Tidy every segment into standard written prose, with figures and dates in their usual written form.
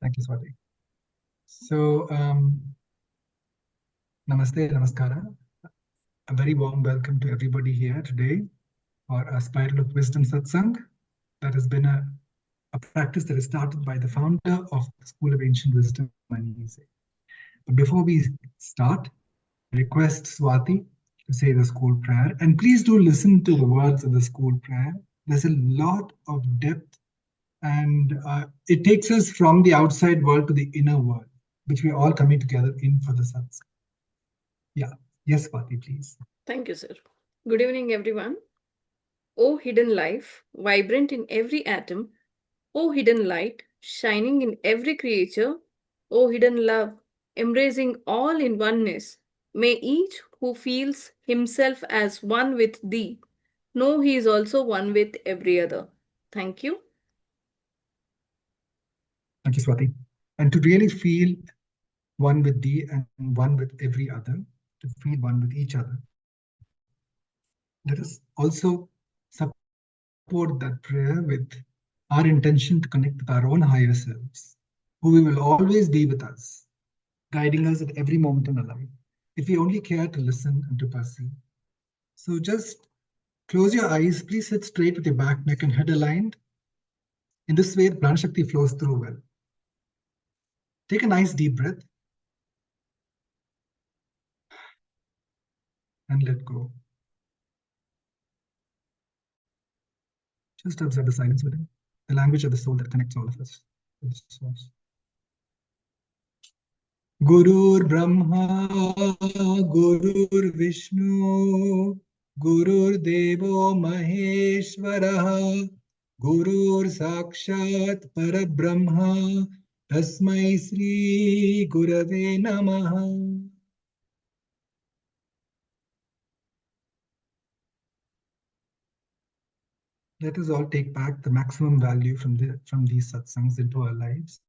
Thank you, Swati. So, namaste, namaskara. A very warm welcome to everybody here today for a Spiral of Wisdom Satsang. That has been a practice that is started by the founder of the School of Ancient Wisdom, Manise. But before we start, I request Swati to say the school prayer. And please do listen to the words of the school prayer. There's a lot of depth, and it takes us from the outside world to the inner world, which we are all coming together in for the satsang. Yeah. Yes, Swati, please. Thank you, sir. Good evening, everyone. O hidden life, vibrant in every atom. O hidden light, shining in every creature. O hidden love, embracing all in oneness. May each who feels himself as one with thee know he is also one with every other. Thank you. Thank you, Swati. And to really feel one with thee and one with every other, to feel one with each other, let us also support that prayer with our intention to connect with our own higher selves, who will always be with us, guiding us at every moment in our life, if we only care to listen and to perceive. So just close your eyes, please sit straight with your back, neck, and head aligned. In this way, the Prana Shakti flows through well. Take a nice deep breath and let go. Just observe the silence within, the language of the soul that connects all of us with the source. Gurur Brahma, Gurur Vishnu, Gurur Devo Maheshwara, Gurur Sakshat Parabrahma, Tasmai Sri Gurave Namaha. Let us all take back the maximum value from these satsangs into our lives,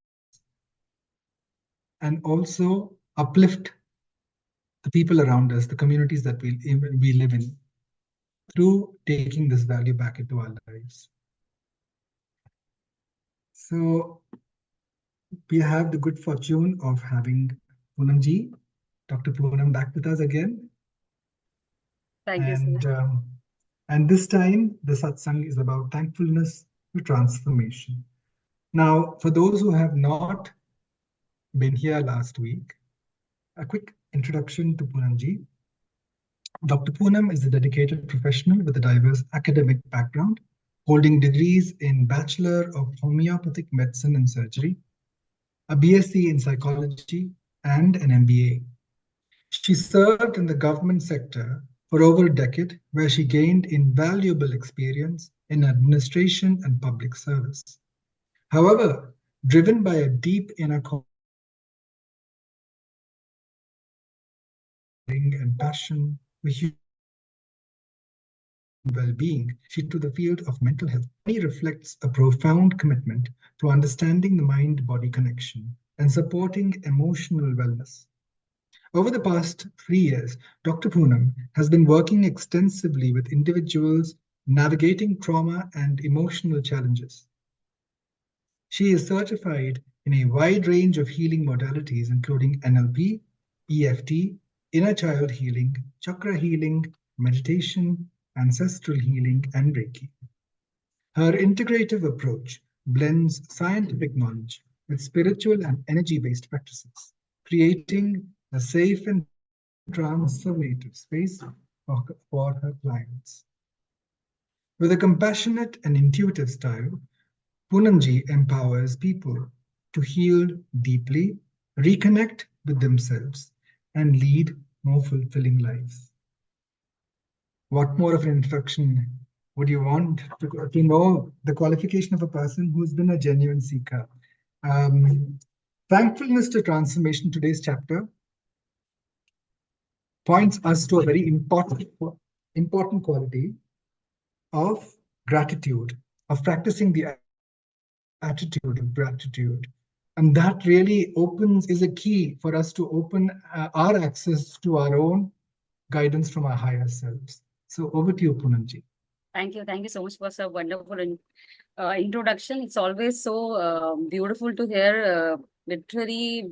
and also uplift the people around us, the communities that we live in, through taking this value back into our lives. So we have the good fortune of having Poonamji, Dr. Poonam, back with us again. Thank you, sir. And this time, the satsang is about thankfulness to transformation. Now, for those who have not been here last week, a quick introduction to Poonamji. Dr. Poonam is a dedicated professional with a diverse academic background, holding degrees in Bachelor of Homeopathic Medicine and Surgery, a BSc in Psychology, and an MBA. She served in the government sector for over a decade, where she gained invaluable experience in administration and public service. However, driven by a deep inner and passion for human well-being, she to the field of mental health. He reflects a profound commitment to understanding the mind-body connection and supporting emotional wellness. Over the past 3 years, Dr. Poonam has been working extensively with individuals navigating trauma and emotional challenges. She is certified in a wide range of healing modalities, including NLP, EFT, inner child healing, chakra healing, meditation, ancestral healing, and Reiki. Her integrative approach blends scientific knowledge with spiritual and energy-based practices, creating a safe and transformative space for her clients. With a compassionate and intuitive style, Poonamji empowers people to heal deeply, reconnect with themselves, and lead more fulfilling lives. What more of an introduction would you want to know the qualification of a person who's been a genuine seeker? Thankfulness to transformation, today's chapter, points us to a very important quality of gratitude, of practicing the attitude of gratitude. And that really is a key for us to open our access to our own guidance from our higher selves. So over to you, Poonamji. Thank you so much for a wonderful introduction. It's always so beautiful to hear literary,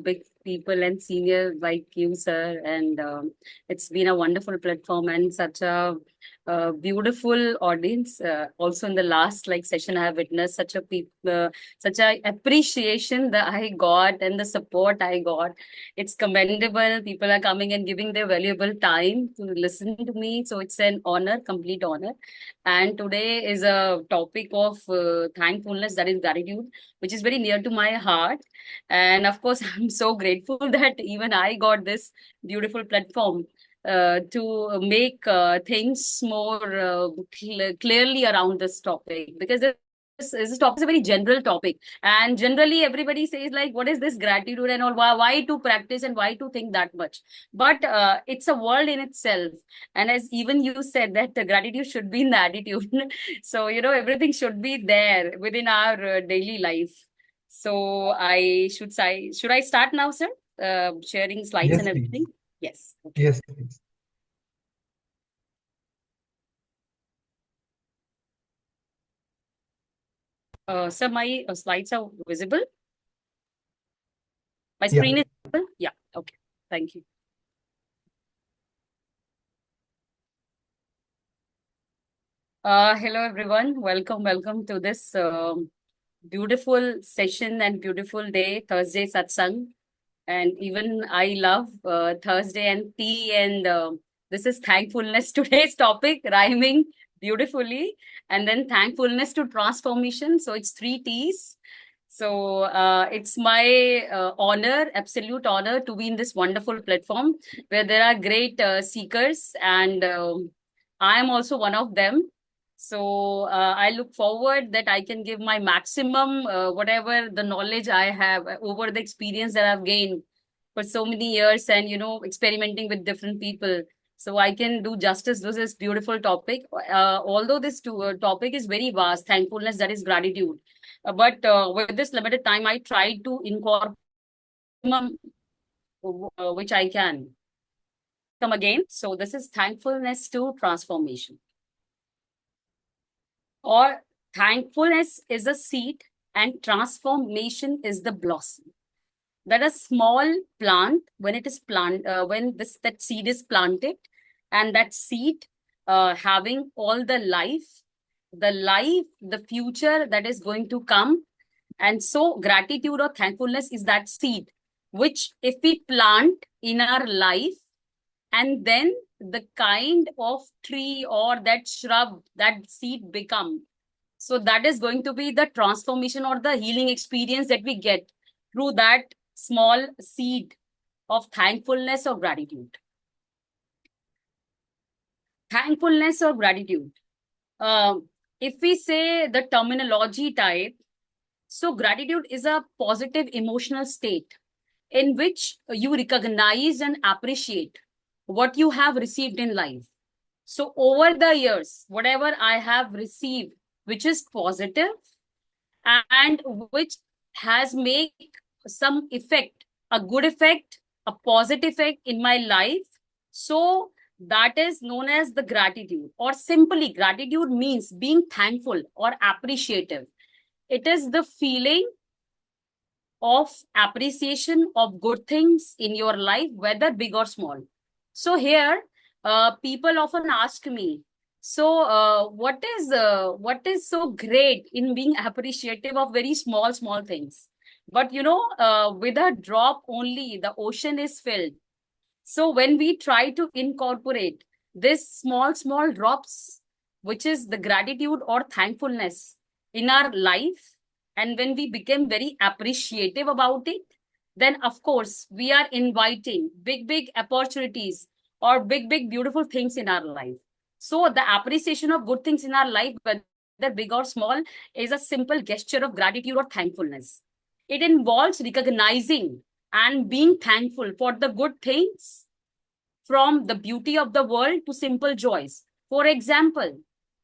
big people and senior like you, sir. And it's been a wonderful platform and such a beautiful audience. Also, in the last session, I have witnessed such a appreciation that I got and the support I got. It's commendable. People are coming and giving their valuable time to listen to me. So it's an honor, complete honor. And today is a topic of thankfulness, that is gratitude, which is very near to my heart. And of course, I'm so grateful that even I got this beautiful platform to make things more clearly around this topic, because this topic is a very general topic, and generally everybody says like, what is this gratitude and all, why to practice and why to think that much? But it's a world in itself. And as even you said that the gratitude should be in the attitude. So everything should be there within our daily life. So I should I start now, sir? Sharing slides Yes, and everything. please. Yes. Okay. Yes, please. Sir, my slides are visible. My Yeah. screen is visible. Yeah. Okay. Thank you. Hello, everyone. Welcome to this beautiful session and beautiful day, Thursday satsang. And even I love Thursday and tea, and this is thankfulness, today's topic, rhyming beautifully. And then thankfulness to transformation. So it's 3 T's. So it's my honor, absolute honor, to be in this wonderful platform where there are great seekers, and I am also one of them. So I look forward that I can give my maximum, whatever the knowledge I have over the experience that I've gained for so many years, and experimenting with different people. So I can do justice to this beautiful topic. Although this topic is very vast, thankfulness, that is gratitude. But with this limited time, I try to incorporate which I can. Come again. So this is thankfulness to transformation. Or thankfulness is a seed and transformation is the blossom. That a small plant, when it is when that seed is planted, and that seed having all the life, the future that is going to come. And so gratitude or thankfulness is that seed, which if we plant in our life, and then the kind of tree or that shrub that seed become. So that is going to be the transformation or the healing experience that we get through that small seed of thankfulness or gratitude. Thankfulness or gratitude. If we say the terminology type, so gratitude is a positive emotional state in which you recognize and appreciate what you have received in life. So over the years, whatever I have received, which is positive and which has made some effect, a good effect, a positive effect in my life. So that is known as the gratitude, or simply gratitude means being thankful or appreciative. It is the feeling of appreciation of good things in your life, whether big or small. So here, people often ask me, so what is so great in being appreciative of very small things? But with a drop only, the ocean is filled. So when we try to incorporate this small drops, which is the gratitude or thankfulness in our life, and when we become very appreciative about it, then of course we are inviting big opportunities or big beautiful things in our life. So the appreciation of good things in our life, whether big or small, is a simple gesture of gratitude or thankfulness. It involves recognizing and being thankful for the good things, from the beauty of the world to simple joys. For example,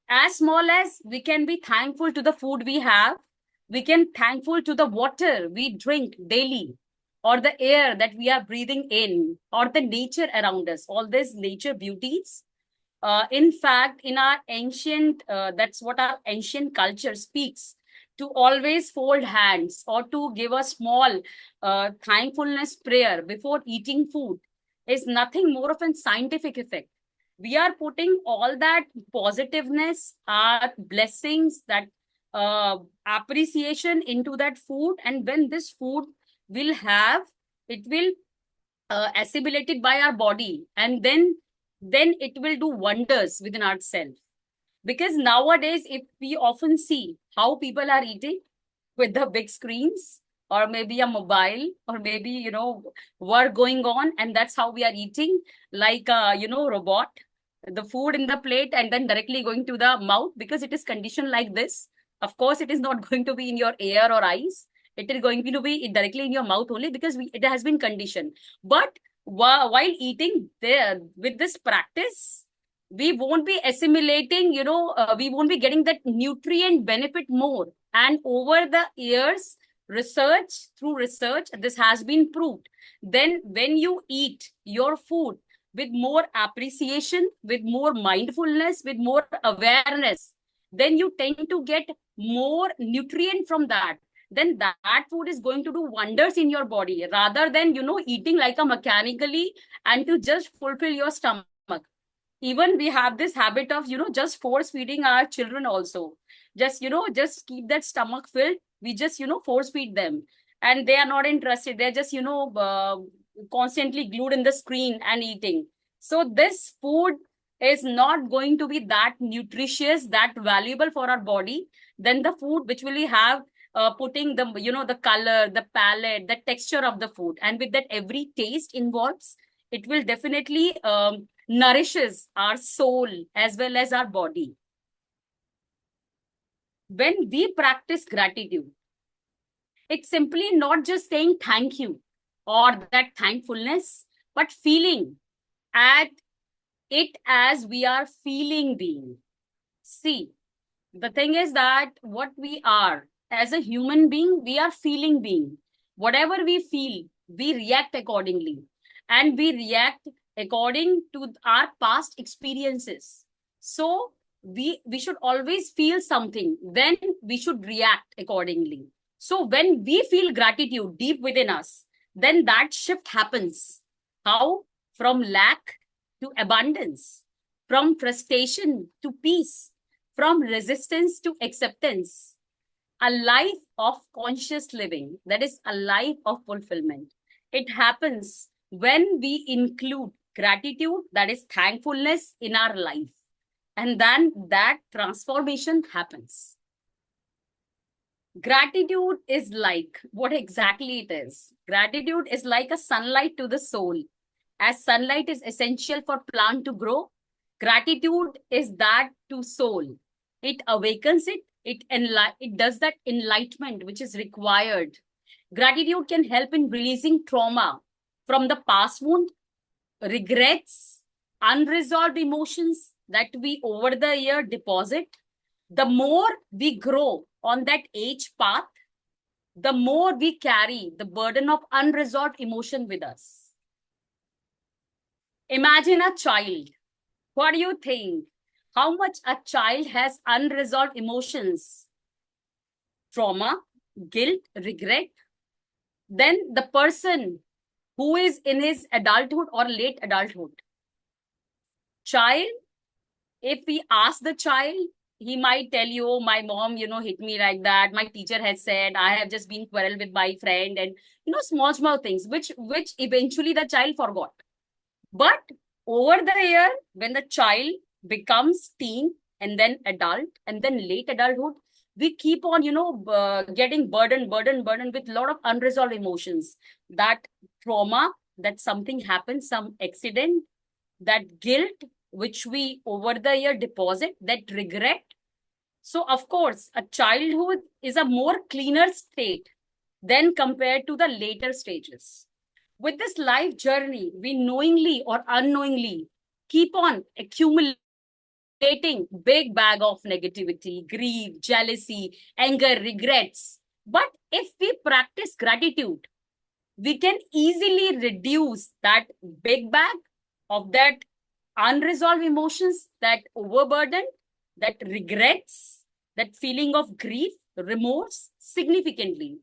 as small as we can be thankful to the food we have, we can thankful to the water we drink daily, or the air that we are breathing in, or the nature around us, all these nature beauties. In fact, in our ancient, that's what our ancient culture speaks, to always fold hands or to give a small thankfulness prayer before eating food is nothing more of a scientific effect. We are putting all that positiveness, our blessings, that appreciation into that food. And when this food will have, it will assimilated by our body, and then it will do wonders within ourselves. Because nowadays, if we often see how people are eating with the big screens, or maybe a mobile, or maybe work going on, and that's how we are eating, like robot, the food in the plate and then directly going to the mouth, because it is conditioned like this. Of course, it is not going to be in your ear or eyes. It is going to be directly in your mouth only, because it has been conditioned. But while eating there with this practice, we won't be assimilating, we won't be getting that nutrient benefit more. And over the years, through research, this has been proved. Then when you eat your food with more appreciation, with more mindfulness, with more awareness, then you tend to get more nutrient from that. Then that food is going to do wonders in your body, rather than, eating like a mechanically and to just fulfill your stomach. Even we have this habit of, just force feeding our children also. Just keep that stomach filled. We just, force feed them. And they are not interested. They're just, constantly glued in the screen and eating. So this food is not going to be that nutritious, that valuable for our body than the food which will have putting the, the color, the palette, the texture of the food. And with that, every taste involves, it will definitely nourishes our soul as well as our body. When we practice gratitude, it's simply not just saying thank you or that thankfulness, but feeling at it as we are feeling being. See, the thing is that what we are as a human being, we are feeling being. Whatever we feel, we react accordingly. And we react according to our past experiences. So we should always feel something, then we should react accordingly. So when we feel gratitude deep within us, then that shift happens. How? From lack to abundance, from frustration to peace, from resistance to acceptance. A life of conscious living, that is a life of fulfillment. It happens when we include gratitude, that is thankfulness, in our life. And then that transformation happens. Gratitude is like, what exactly it is? Gratitude is like a sunlight to the soul. As sunlight is essential for plant to grow, gratitude is that to soul. It awakens it. It does that enlightenment which is required. Gratitude can help in releasing trauma from the past wound, regrets, unresolved emotions that we over the year deposit. The more we grow on that age path, the more we carry the burden of unresolved emotion with us. Imagine a child. What do you think? How much a child has unresolved emotions? Trauma, guilt, regret. Then the person who is in his adulthood or late adulthood. Child, if we ask the child, he might tell you, oh, my mom, hit me like that. My teacher has said, I have just been quarreled with my friend, and, small things, which eventually the child forgot. But over the year, when the child becomes teen and then adult and then late adulthood, we keep on, getting burdened with a lot of unresolved emotions. That trauma, that something happened, some accident, that guilt, which we over the year deposit, that regret. So, of course, a childhood is a more cleaner state than compared to the later stages. With this life journey, we knowingly or unknowingly keep on accumulating big bag of negativity, grief, jealousy, anger, regrets. But if we practice gratitude, we can easily reduce that big bag of that unresolved emotions, that overburden, that regrets, that feeling of grief, remorse significantly.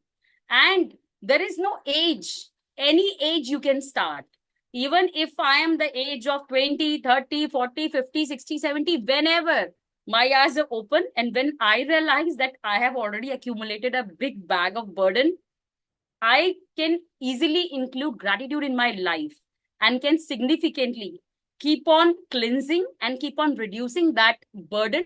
And there is no age, any age you can start. Even if I am the age of 20, 30, 40, 50, 60, 70, whenever my eyes are open and when I realize that I have already accumulated a big bag of burden, I can easily include gratitude in my life and can significantly keep on cleansing and keep on reducing that burden,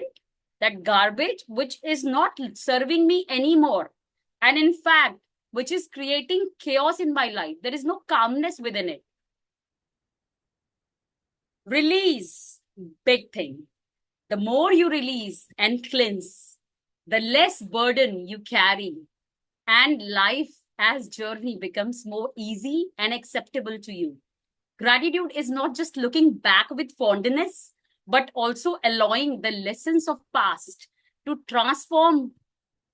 that garbage, which is not serving me anymore. And in fact, which is creating chaos in my life. There is no calmness within it. Release, big thing. The more you release and cleanse, the less burden you carry, and life as journey becomes more easy and acceptable to you. Gratitude is not just looking back with fondness, but also allowing the lessons of past to transform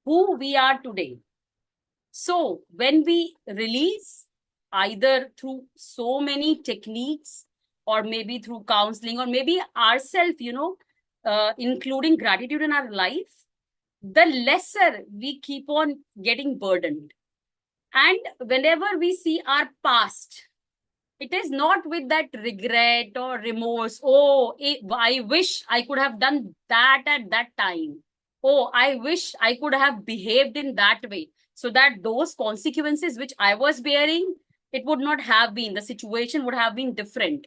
who we are today. So when we release, either through so many techniques or maybe through counseling or maybe ourselves, including gratitude in our life, the lesser we keep on getting burdened. And whenever we see our past, it is not with that regret or remorse. Oh, I wish I could have done that at that time. Oh, I wish I could have behaved in that way, so that those consequences which I was bearing, it would not have been, the situation would have been different.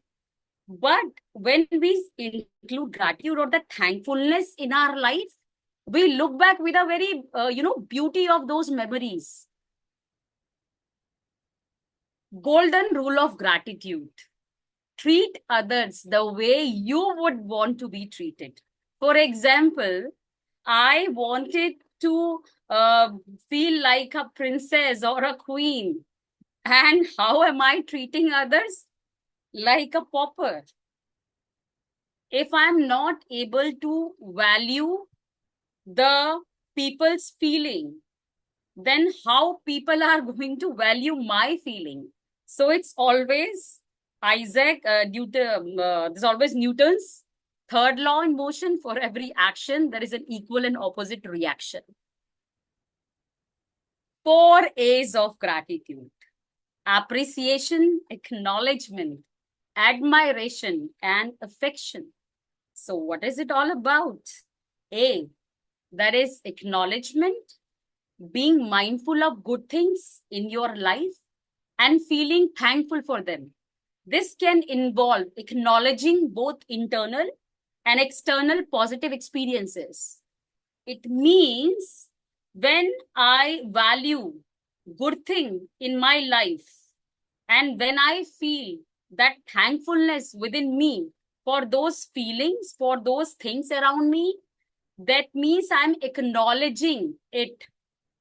But when we include gratitude or the thankfulness in our life, we look back with a very, beauty of those memories. Golden rule of gratitude. Treat others the way you would want to be treated. For example, I wanted to feel like a princess or a queen. And how am I treating others? Like a pauper. If I'm not able to value the people's feeling, then how people are going to value my feeling? So it's always there's always Newton's third law in motion. For every action, there is an equal and opposite reaction. 4 A's of gratitude: appreciation, acknowledgement, admiration, and affection. So what is it all about? A, that is acknowledgement, being mindful of good things in your life and feeling thankful for them. This can involve acknowledging both internal and external positive experiences. It means when I value good thing in my life and when I feel that thankfulness within me for those feelings, for those things around me, that means I'm acknowledging it.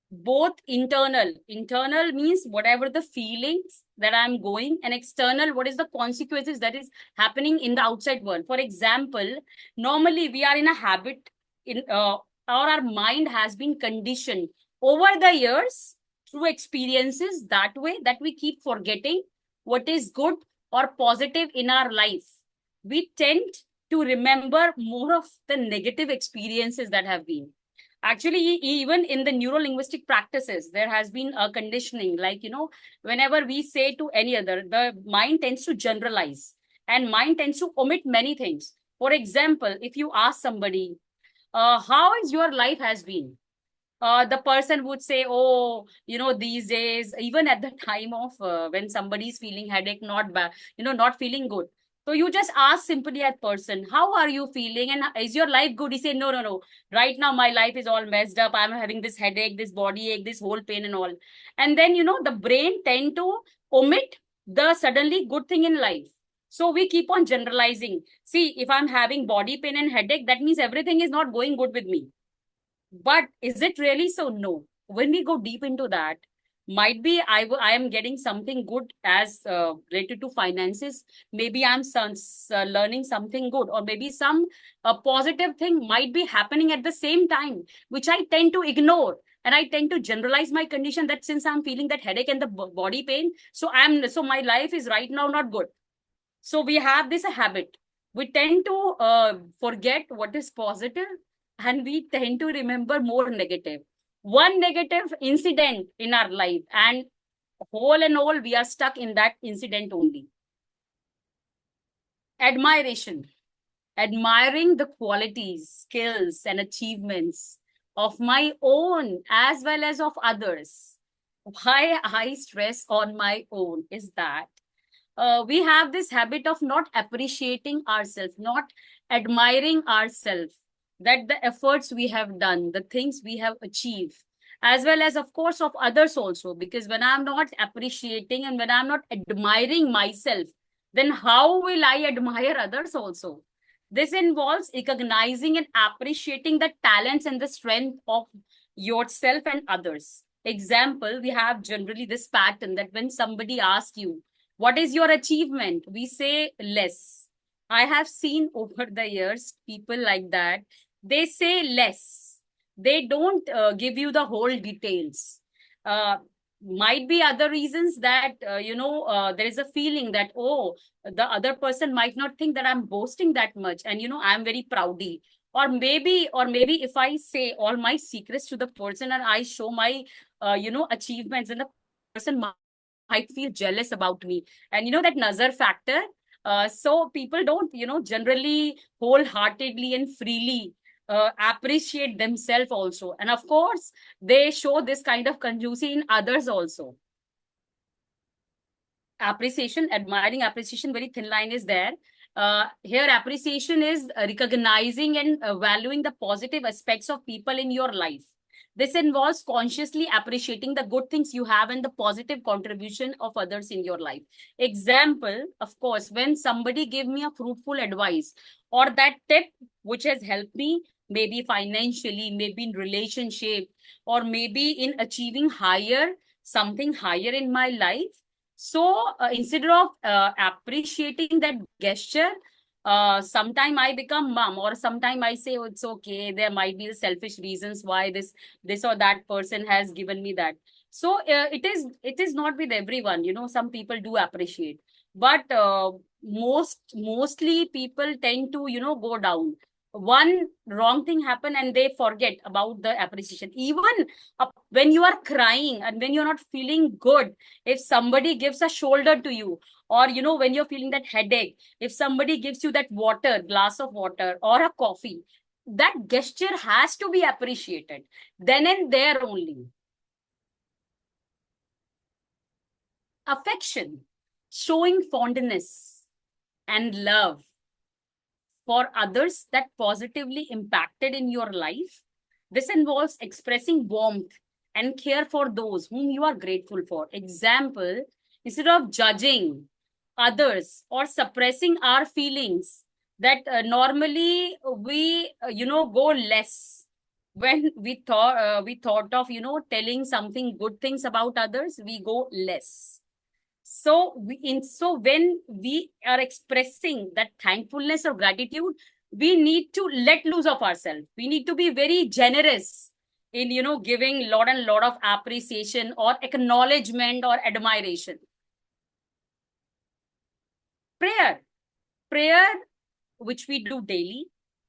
Both internal means whatever the feelings that I'm going, and external, what is the consequences that is happening in the outside world. For example, normally we are in a habit or our mind has been conditioned over the years through experiences that way that we keep forgetting what is good or positive in our life. We tend to remember more of the negative experiences that have been. Actually, even in the neuro-linguistic practices, there has been a conditioning, like, whenever we say to any other, the mind tends to generalize and mind tends to omit many things. For example, if you ask somebody, how is your life has been? The person would say, oh, these days, even at the time of when somebody is feeling headache, not bad, not feeling good. So you just ask simply at person, how are you feeling? And is your life good? He say, no. Right now, my life is all messed up. I'm having this headache, this body ache, this whole pain and all. And then, the brain tend to omit the suddenly good thing in life. So we keep on generalizing. See, if I'm having body pain and headache, that means everything is not going good with me. But is it really so? No. When we go deep into that, might be I am getting something good as related to finances. Maybe I'm learning something good, or maybe some positive thing might be happening at the same time, which I tend to ignore. And I tend to generalize my condition that since I'm feeling that headache and the body pain, so my life is right now not good. So we have this habit. We tend to forget what is positive, and we tend to remember more negative. One negative incident in our life, and whole and all, we are stuck in that incident only. Admiration. Admiring the qualities, skills, and achievements of my own as well as of others. Why I stress on my own is that we have this habit of not appreciating ourselves, not admiring ourselves, that the efforts we have done, the things we have achieved, as well as, of course, of others also. Because when I'm not appreciating and when I'm not admiring myself, then how will I admire others also? This involves recognizing and appreciating the talents and the strength of yourself and others. Example, we have generally this pattern that when somebody asks you, what is your achievement? We say less. I have seen over the years people like that. They say less. They don't give you the whole details. Might be other reasons that, there is a feeling that, oh, the other person might not think that I'm boasting that much. And, I'm very proudy. Or maybe if I say all my secrets to the person and I show my, achievements, and the person might feel jealous about me. And that nazar factor. So people don't, generally wholeheartedly and freely appreciate themselves also. And of course, they show this kind of conjuicy in others also. Appreciation, admiring appreciation, very thin line is there. Here, appreciation is recognizing and valuing the positive aspects of people in your life. This involves consciously appreciating the good things you have and the positive contribution of others in your life. Example, of course, when somebody gave me a fruitful advice or that tip which has helped me, maybe financially, maybe in relationship, or maybe in achieving something higher in my life. So instead of appreciating that gesture, sometime I become mum, or sometime I say, oh, it's okay. There might be selfish reasons why this or that person has given me that. So it is not with everyone. Some people do appreciate, but mostly people tend to go down. One wrong thing happen and they forget about the appreciation. Even when you are crying and when you're not feeling good, if somebody gives a shoulder to you, or when you're feeling that headache, if somebody gives you that glass of water or a coffee, that gesture has to be appreciated then and there only. Affection, showing fondness and love for others that positively impacted in your life. This involves expressing warmth and care for those whom you are grateful for. Example, instead of judging others or suppressing our feelings, that normally we go less. When we thought of telling something good things about others, we go less. So when we are expressing that thankfulness or gratitude, we need to let loose of ourselves. We need to be very generous in giving lot of appreciation or acknowledgement or admiration. Prayer, which we do daily.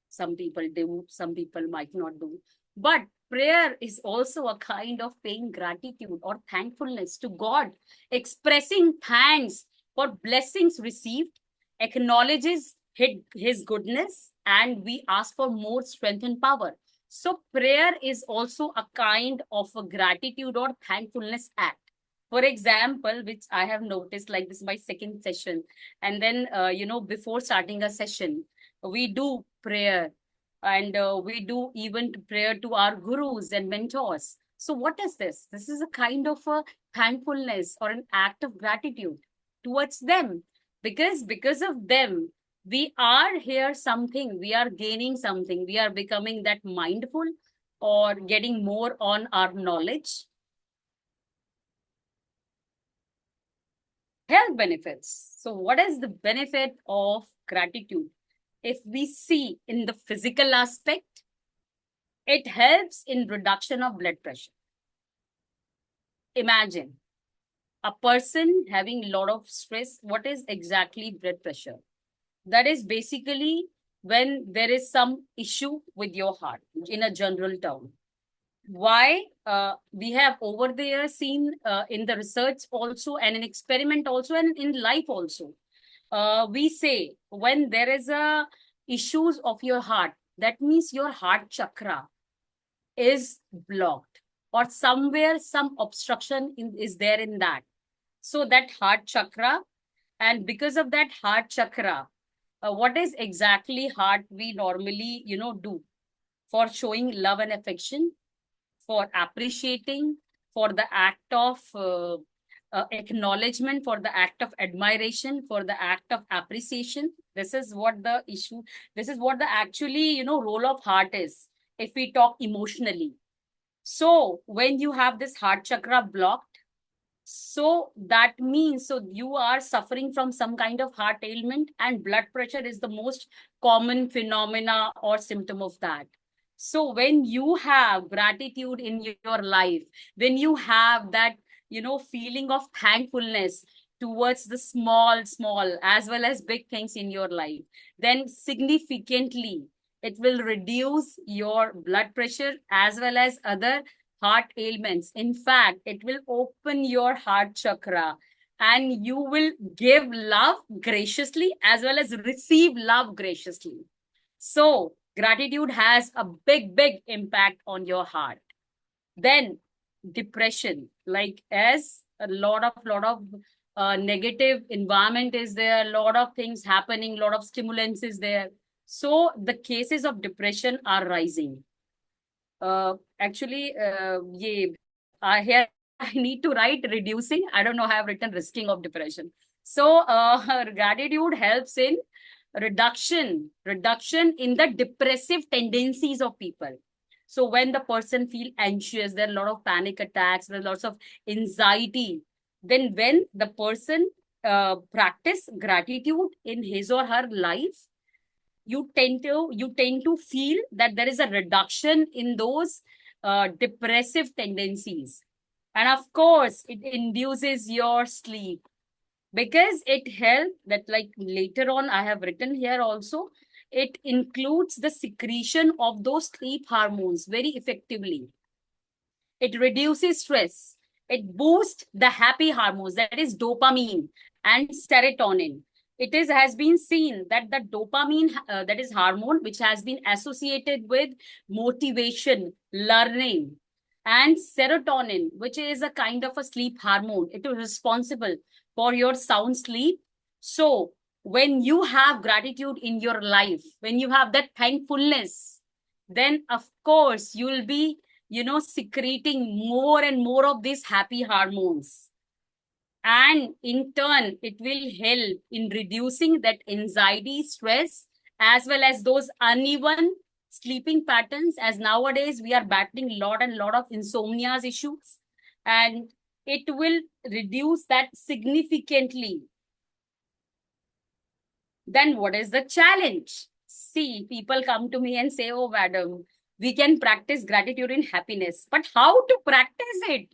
Some people do, some people might not do. But prayer is also a kind of paying gratitude or thankfulness to God, expressing thanks for blessings received, acknowledges his goodness, and we ask for more strength and power. So prayer is also a kind of a gratitude or thankfulness act. For example, which I have noticed, like this is my second session. And then, before starting a session, we do prayer, and we do even prayer to our gurus and mentors. So what is this? This is a kind of a thankfulness or an act of gratitude towards them, because of them, we are here something, we are gaining something, we are becoming that mindful or getting more on our knowledge. Health benefits. So what is the benefit of gratitude? If we see in the physical aspect, it helps in reduction of blood pressure. Imagine a person having a lot of stress. What is exactly blood pressure? That is basically when there is some issue with your heart in a general term. Why? We have over the years seen in the research also, and in experiment also, and in life also. We say when there is a issues of your heart, that means your heart chakra is blocked, or somewhere some obstruction is there in that. So that heart chakra, and because of that heart chakra, what is exactly heart we normally do for showing love and affection, for appreciating, for the act of acknowledgement, for the act of admiration, for the act of appreciation. This is what the issue, this is what the actually role of heart is, if we talk emotionally. So when you have this heart chakra blocked, so that means, so you are suffering from some kind of heart ailment, and blood pressure is the most common phenomena or symptom of that. So when you have gratitude in your life, when you have that, feeling of thankfulness towards the small as well as big things in your life, then significantly it will reduce your blood pressure as well as other heart ailments. In fact, it will open your heart chakra, and you will give love graciously as well as receive love graciously. So gratitude has a big impact on your heart. Then depression, like as a lot of negative environment is there, a lot of things happening, a lot of stimulants is there. So the cases of depression are rising. Actually, here I need to write reducing. I don't know. I have written risking of depression. So gratitude helps in reduction in the depressive tendencies of people. So when the person feel anxious, there are a lot of panic attacks, there are lots of anxiety. Then when the person practice gratitude in his or her life, you tend to feel that there is a reduction in those depressive tendencies. And of course, it induces your sleep, because it helps that, like later on I have written here also, it includes the secretion of those sleep hormones very effectively. It reduces stress. It boosts the happy hormones, that is dopamine and serotonin. It has been seen that the dopamine, that is hormone, which has been associated with motivation, learning, and serotonin, which is a kind of a sleep hormone. It is responsible for your sound sleep. So when you have gratitude in your life, when you have that thankfulness, then of course you will be secreting more and more of these happy hormones. And in turn, it will help in reducing that anxiety, stress, as well as those uneven sleeping patterns, as nowadays we are battling a lot of insomnia issues. And it will reduce that significantly. Then what is the challenge? See, people come to me and say, oh, madam, we can practice gratitude in happiness. But how to practice it?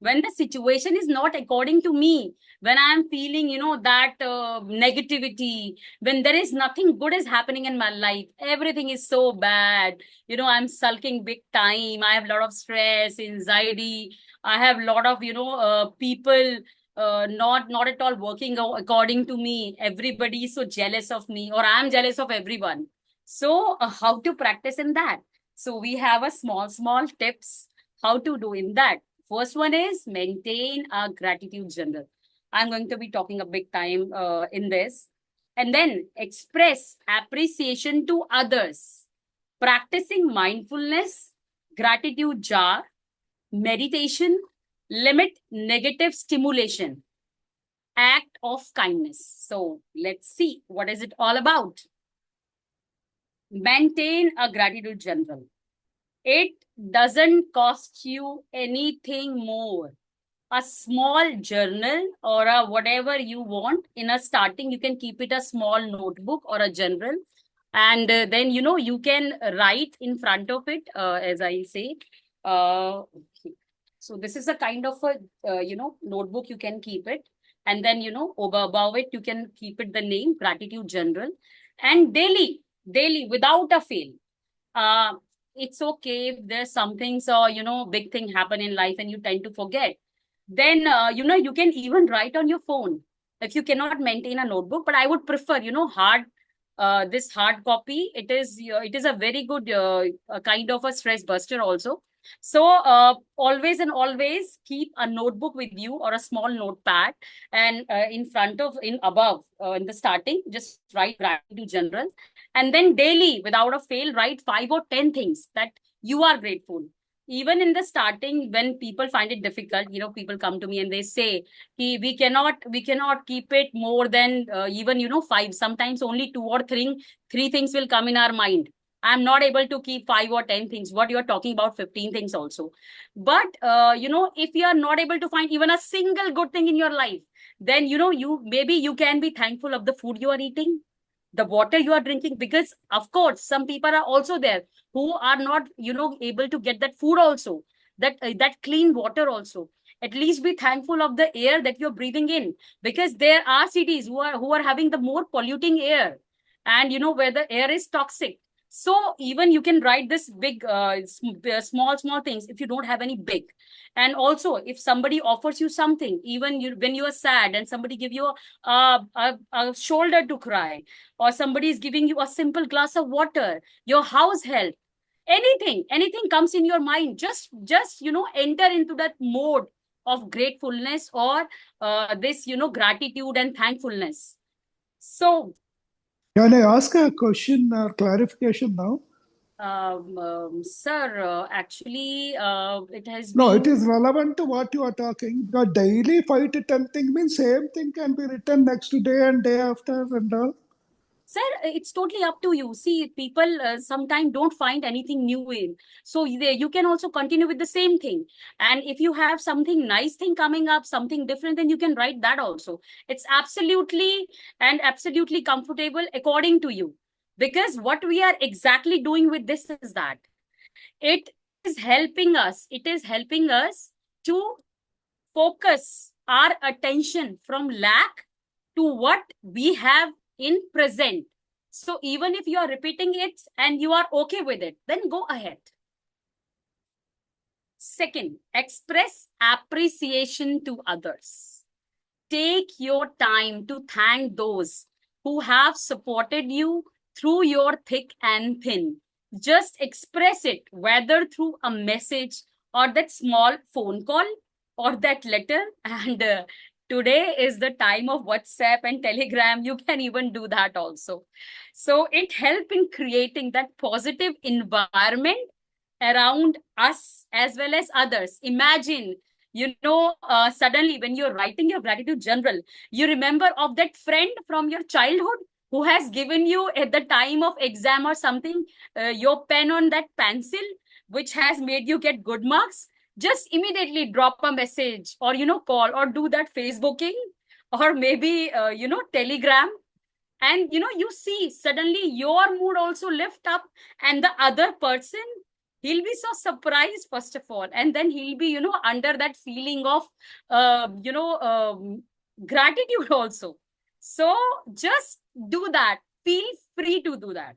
When the situation is not according to me, when I am feeling, that negativity, when there is nothing good is happening in my life, everything is so bad. I'm sulking big time. I have a lot of stress, anxiety. I have a lot of, people not at all working according to me. Everybody is so jealous of me, or I'm jealous of everyone. So how to practice in that? So we have a small tips how to do in that. First one is maintain a gratitude journal. I'm going to be talking a big time in this. And then express appreciation to others. Practicing mindfulness, gratitude jar, meditation, limit negative stimulation, act of kindness. So let's see, what is it all about? Maintain a gratitude journal. It doesn't cost you anything more. A small journal or a whatever you want. In a starting, you can keep it a small notebook or a journal. And then, you can write in front of it, as I say. Okay. So this is a kind of a, notebook, you can keep it. And then, above it, you can keep it the name, gratitude journal. and daily without a fail. uh, it's okay if there's some things or big thing happen in life and you tend to forget. Then you can even write on your phone if you cannot maintain a notebook. But I would prefer hard this hard copy. It is a very good kind of a stress buster also. So always and always keep a notebook with you or a small notepad, and in front of in above in the starting just write gratitude general, and then daily without a fail write 5 or 10 things that you are grateful. Even in the starting, when people find it difficult, people come to me and they say, we cannot keep it more than even 5. Sometimes only 2 or 3 things will come in our mind. I'm not able to keep 5 or 10 things. What you're talking about, 15 things also. But if you are not able to find even a single good thing in your life, then you can be thankful of the food you are eating, the water you are drinking, because of course some people are also there who are not able to get that food also, that clean water also. At least be thankful of the air that you're breathing in, because there are cities who are having the more polluting air, and where the air is toxic. So even you can write this big small things if you don't have any big. And also if somebody offers you something, even when you are sad and somebody give you a shoulder to cry, or somebody is giving you a simple glass of water, your house help, anything comes in your mind, just enter into that mode of gratefulness, or this gratitude and thankfulness. So Can I ask a question or clarification now? sir, actually it has No, been it is relevant to what you are talking, because daily 5 to 10 things means same thing can be written next day and day after and all. Sir, it's totally up to you. See, people sometimes don't find anything new in. So you can also continue with the same thing. And if you have something nice thing coming up, something different, then you can write that also. It's absolutely comfortable according to you. Because what we are exactly doing with this is that it is helping us. It is helping us to focus our attention from lack to what we have in present. So even if you are repeating it and you are okay with it, then go ahead. Second, express appreciation to others. Take your time to thank those who have supported you through your thick and thin. Just express it, whether through a message or that small phone call or that letter. And today is the time of WhatsApp and Telegram. You can even do that also. So it helps in creating that positive environment around us as well as others. Imagine, suddenly when you're writing your gratitude journal, you remember of that friend from your childhood who has given you at the time of exam or something, your pen on that pencil, which has made you get good marks. Just immediately drop a message, or, call, or do that Facebooking, or maybe, Telegram. And, you see suddenly your mood also lift up, and the other person, he'll be so surprised first of all, and then he'll be under that feeling of gratitude also. So just do that, feel free to do that.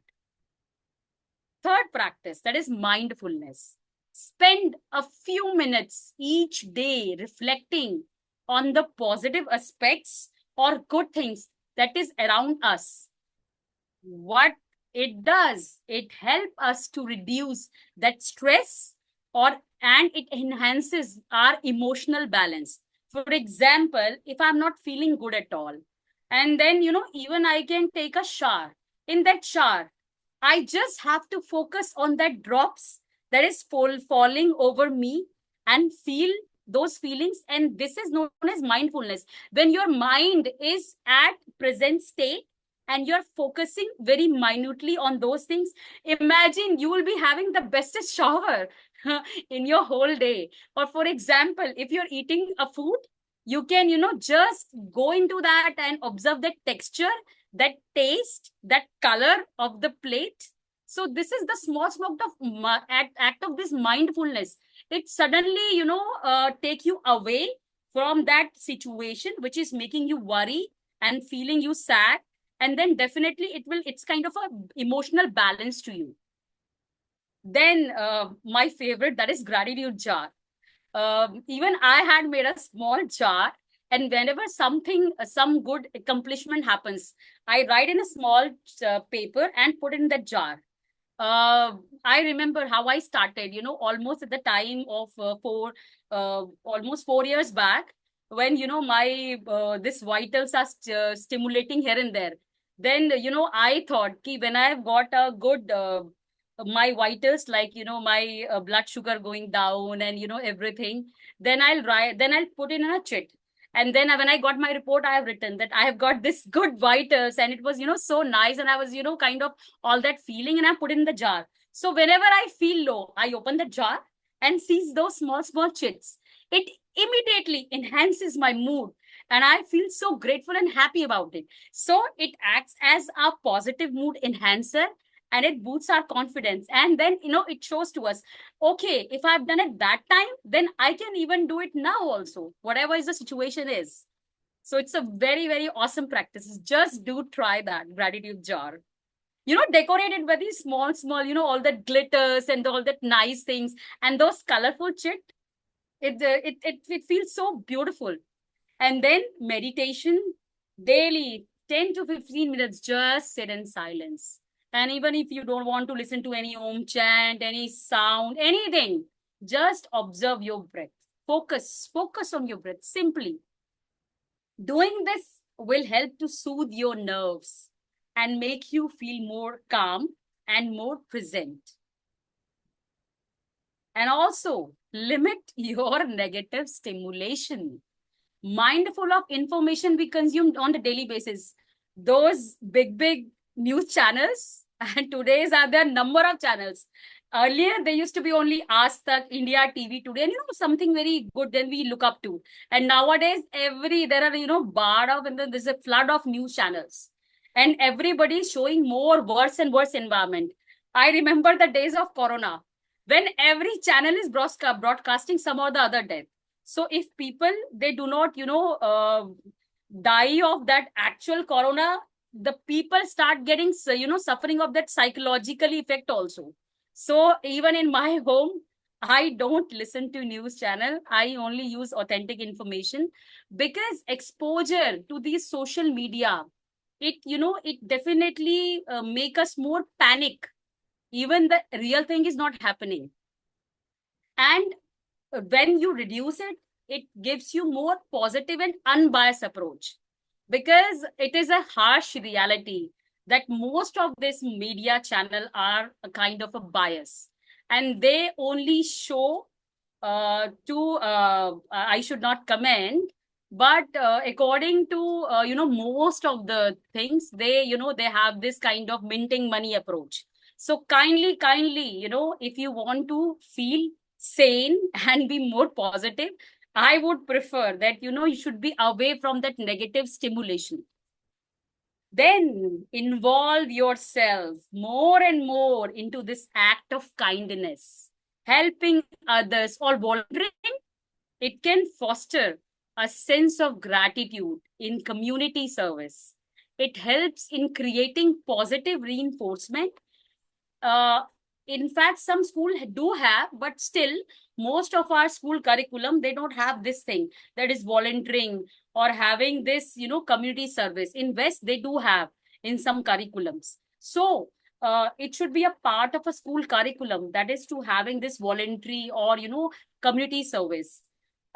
Third practice, that is mindfulness. Spend a few minutes each day reflecting on the positive aspects or good things that is around us. What it does, it helps us to reduce that stress, and it enhances our emotional balance. For example, if I'm not feeling good at all, and then even I can take a shower. In that shower, I just have to focus on that drops that is falling over me and feel those feelings. And this is known as mindfulness. When your mind is at present state and you're focusing very minutely on those things, imagine you will be having the bestest shower in your whole day. Or for example, if you're eating a food, you can, just go into that and observe that texture, that taste, that color of the plate. So this is the small act of this mindfulness. It suddenly, take you away from that situation which is making you worry and feeling you sad. And then definitely it's kind of a emotional balance to you. Then my favorite, that is gratitude jar. Even I had made a small jar, and whenever some good accomplishment happens, I write in a small paper and put in the jar. I remember how I started, almost at the time of almost 4 years back, when, my this vitals are stimulating here and there. Then, I thought, ki when I've got a good, my vitals, like, my blood sugar going down and, everything, then I'll put in a chit. And then when I got my report, I have written that I have got this good vitals, and it was, so nice. And I was, kind of all that feeling, and I put in the jar. So whenever I feel low, I open the jar and sees those small chits. It immediately enhances my mood, and I feel so grateful and happy about it. So it acts as a positive mood enhancer, and it boosts our confidence. And then, it shows to us, okay, if I've done it that time, then I can even do it now also, whatever is the situation is. So it's a very, very awesome practice. Just do try that gratitude jar. Decorated very small, all that glitters and all that nice things, and those colorful chit. It feels so beautiful. And then meditation daily, 10 to 15 minutes, just sit in silence. And even if you don't want to listen to any om chant, any sound, anything, just observe your breath. Focus on your breath simply. Doing this will help to soothe your nerves and make you feel more calm and more present. And also limit your negative stimulation. Mindful of information we consume on the daily basis. Those big news channels, and today's are there number of channels. Earlier, there used to be only Aaj Tak, India TV Today, and something very good then we look up to. And nowadays, there are, bar of, and then there's a flood of news channels. And everybody is showing more worse and worse environment. I remember the days of Corona, when every channel is broadcasting some or the other death. So if people, they do not, die of that actual Corona, the people start getting, suffering of that psychological effect also. So even in my home, I don't listen to news channel. I only use authentic information, because exposure to these social media, it definitely make us more panic. Even the real thing is not happening. And when you reduce it, it gives you more positive and unbiased approach, because it is a harsh reality that most of this media channel are a kind of a bias, and they only show I should not comment, but according to most of the things, they they have this kind of minting money approach. So kindly, if you want to feel sane and be more positive, I would prefer that, you should be away from that negative stimulation. Then involve yourself more and more into this act of kindness, helping others or volunteering. It can foster a sense of gratitude in community service. It helps in creating positive reinforcement. In fact, some schools do have, but still, most of our school curriculum, they don't have this thing, that is volunteering or having this, community service. In West, they do have in some curriculums. So it should be a part of a school curriculum, that is to having this voluntary or, community service.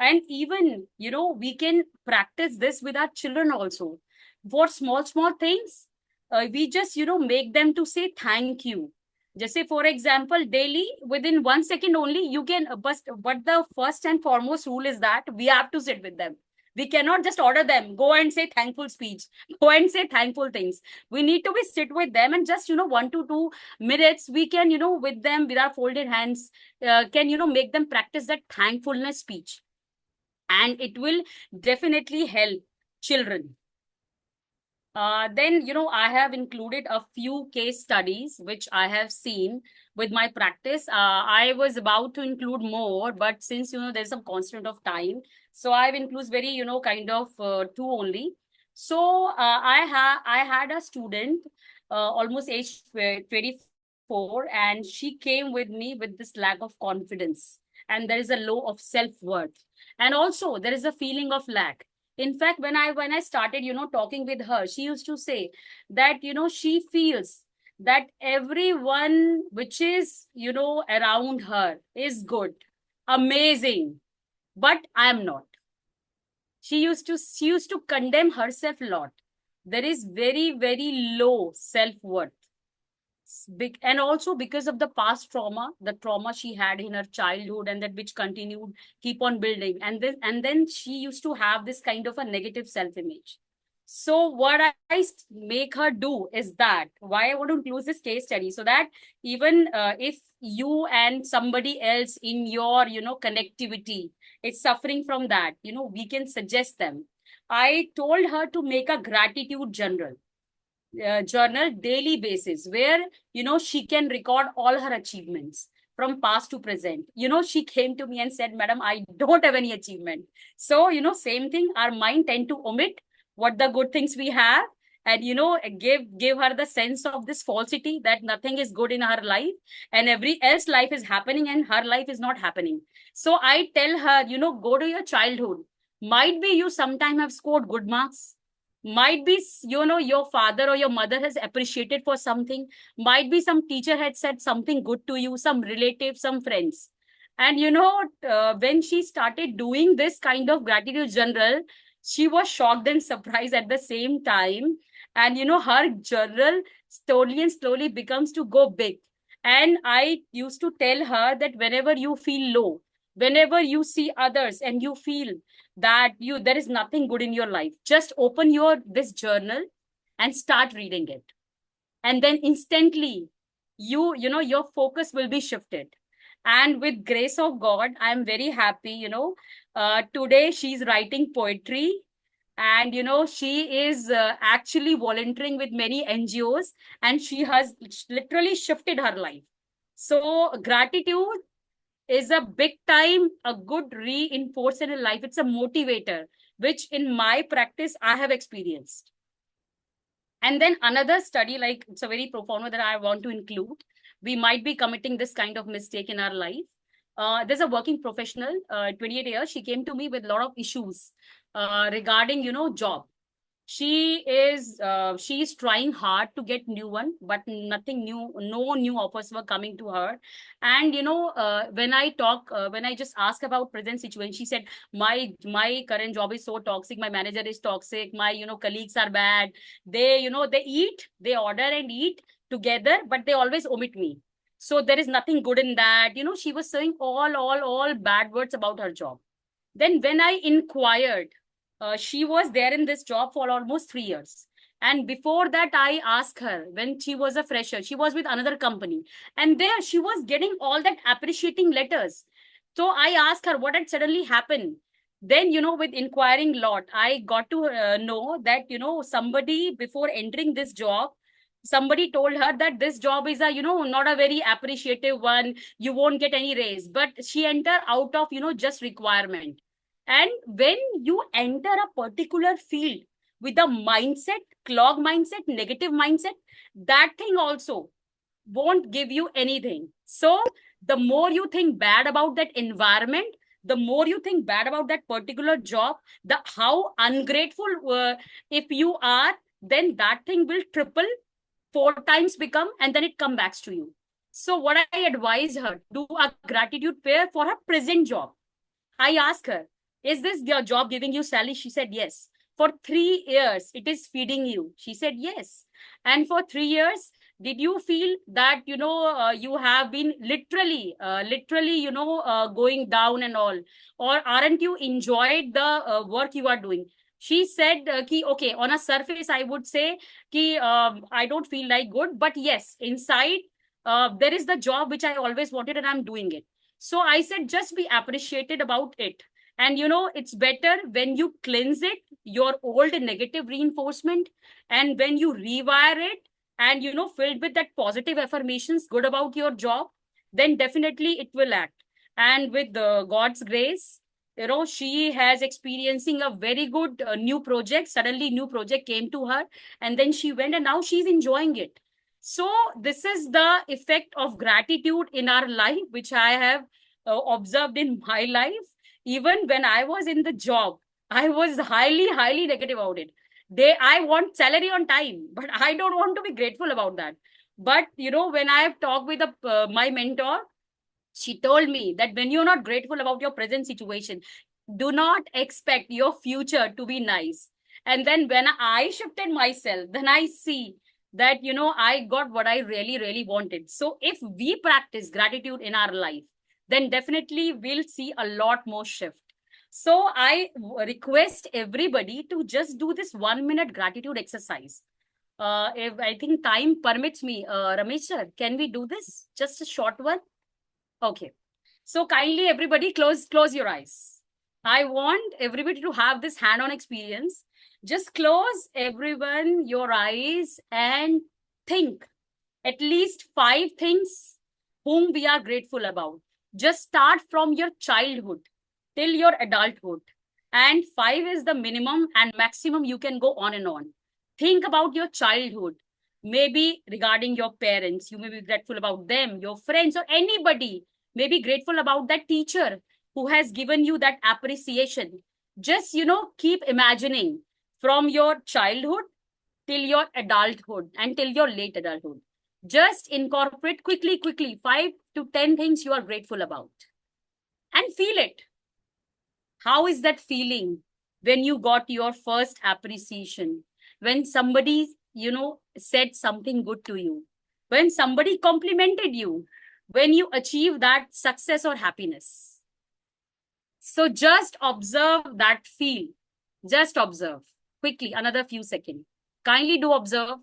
And even, we can practice this with our children also. For small things, we just, make them to say thank you. Just say, for example, daily, within 1 second only, you can, but the first and foremost rule is that we have to sit with them. We cannot just order them, go and say thankful speech, go and say thankful things. We need to sit with them, and just, 1 to 2 minutes, we can, with them, with our folded hands, can, make them practice that thankfulness speech. And it will definitely help children. Then, I have included a few case studies which I have seen with my practice. I was about to include more, but since, there's some constraint of time, so I've included very, kind of 2 only. So I had a student almost age 24, and she came with me with this lack of confidence, and there is a low of self-worth, and also there is a feeling of lack. In fact, when I started, talking with her, she used to say that, she feels that everyone which is, around her is good, amazing, but I am not. She used to condemn herself a lot. There is very, very low self-worth. And also because of the past trauma, the trauma she had in her childhood, and that which continued, keep on building, and then she used to have this kind of a negative self-image. So what I make her do is that, why I want to include this case study, so that even if you and somebody else in your, connectivity is suffering from that, we can suggest them. I told her to make a gratitude journal daily basis, where, she can record all her achievements from past to present. She came to me and said, madam, I don't have any achievement. So, same thing, our mind tend to omit what the good things we have, and, give her the sense of this falsity that nothing is good in her life, and every else life is happening and her life is not happening. So I tell her, go to your childhood. Might be you sometime have scored good marks, might be, your father or your mother has appreciated for something, might be some teacher had said something good to you, some relative, some friends. And, when she started doing this kind of gratitude journal, she was shocked and surprised at the same time. And, her journal slowly and slowly becomes to go big. And I used to tell her that whenever you feel low, whenever you see others and you feel that there is nothing good in your life, just open this journal and start reading it, and then instantly your focus will be shifted. And with grace of God, I am very happy, today she's writing poetry, and, she is actually volunteering with many NGOs, and she has literally shifted her life. So gratitude is a big time, a good reinforcer in life. It's a motivator, which in my practice I have experienced. And then another study, like, it's a very profound one that I want to include. We might be committing this kind of mistake in our life. There's a working professional, 28 years. She came to me with a lot of issues regarding, job. She's trying hard to get new one, but nothing new, no new offers were coming to her. And, when I just asked about present situation, she said, my current job is so toxic, my manager is toxic, my, colleagues are bad. They, they order and eat together, but they always omit me. So there is nothing good in that. She was saying all bad words about her job. Then when I inquired, she was there in this job for almost 3 years. And before that, I asked her, when she was a fresher, she was with another company. And there she was getting all that appreciating letters. So I asked her what had suddenly happened. Then, with inquiring lot, I got to know that, somebody before entering this job, somebody told her that this job is a, not a very appreciative one. You won't get any raise. But she entered out of, just requirement. And when you enter a particular field with a mindset, clog mindset, negative mindset, that thing also won't give you anything. So the more you think bad about that environment, the more you think bad about that particular job, the how ungrateful if you are, then that thing will triple, 4 times become, and then it comes back to you. So what I advise her, do a gratitude prayer for her present job. I asked her, is this your job giving you salary? She said, yes. For 3 years, it is feeding you. She said, yes. And for 3 years, did you feel that, you have been literally, going down and all? Or aren't you enjoyed the work you are doing? She said, okay, on a surface, I would say, I don't feel like good. But yes, inside, there is the job which I always wanted and I'm doing it. So I said, just be appreciated about it. And, it's better when you cleanse it, your old negative reinforcement, and when you rewire it and, filled with that positive affirmations, good about your job, then definitely it will act. And with God's grace, she has experiencing a very good new project. Suddenly new project came to her, and then she went and now she's enjoying it. So this is the effect of gratitude in our life, which I have observed in my life. Even when I was in the job, I was highly negative about it. I want salary on time, but I don't want to be grateful about that. But when I have talked with my mentor, she told me that when you're not grateful about your present situation, do not expect your future to be nice. And then when I shifted myself, then I see that, I got what I really wanted. So if we practice gratitude in our life, then definitely we'll see a lot more shift. So I request everybody to just do this 1 minute gratitude exercise. If I think time permits me, Ramesh sir, can we do this? Just a short one. Okay. So kindly everybody close your eyes. I want everybody to have this hand-on experience. Just close everyone your eyes and think at least 5 things whom we are grateful about. Just start from your childhood till your adulthood. And 5 is the minimum, and maximum you can go on and on. Think about your childhood. Maybe regarding your parents, you may be grateful about them, your friends, or anybody. May be grateful about that teacher who has given you that appreciation. Just, keep imagining from your childhood till your adulthood and till your late adulthood. Just incorporate quickly 5 to 10 things you are grateful about. And feel it. How is that feeling when you got your first appreciation? When somebody, said something good to you? When somebody complimented you? When you achieve that success or happiness? So just observe that feel. Just observe. Quickly, another few seconds. Kindly do observe.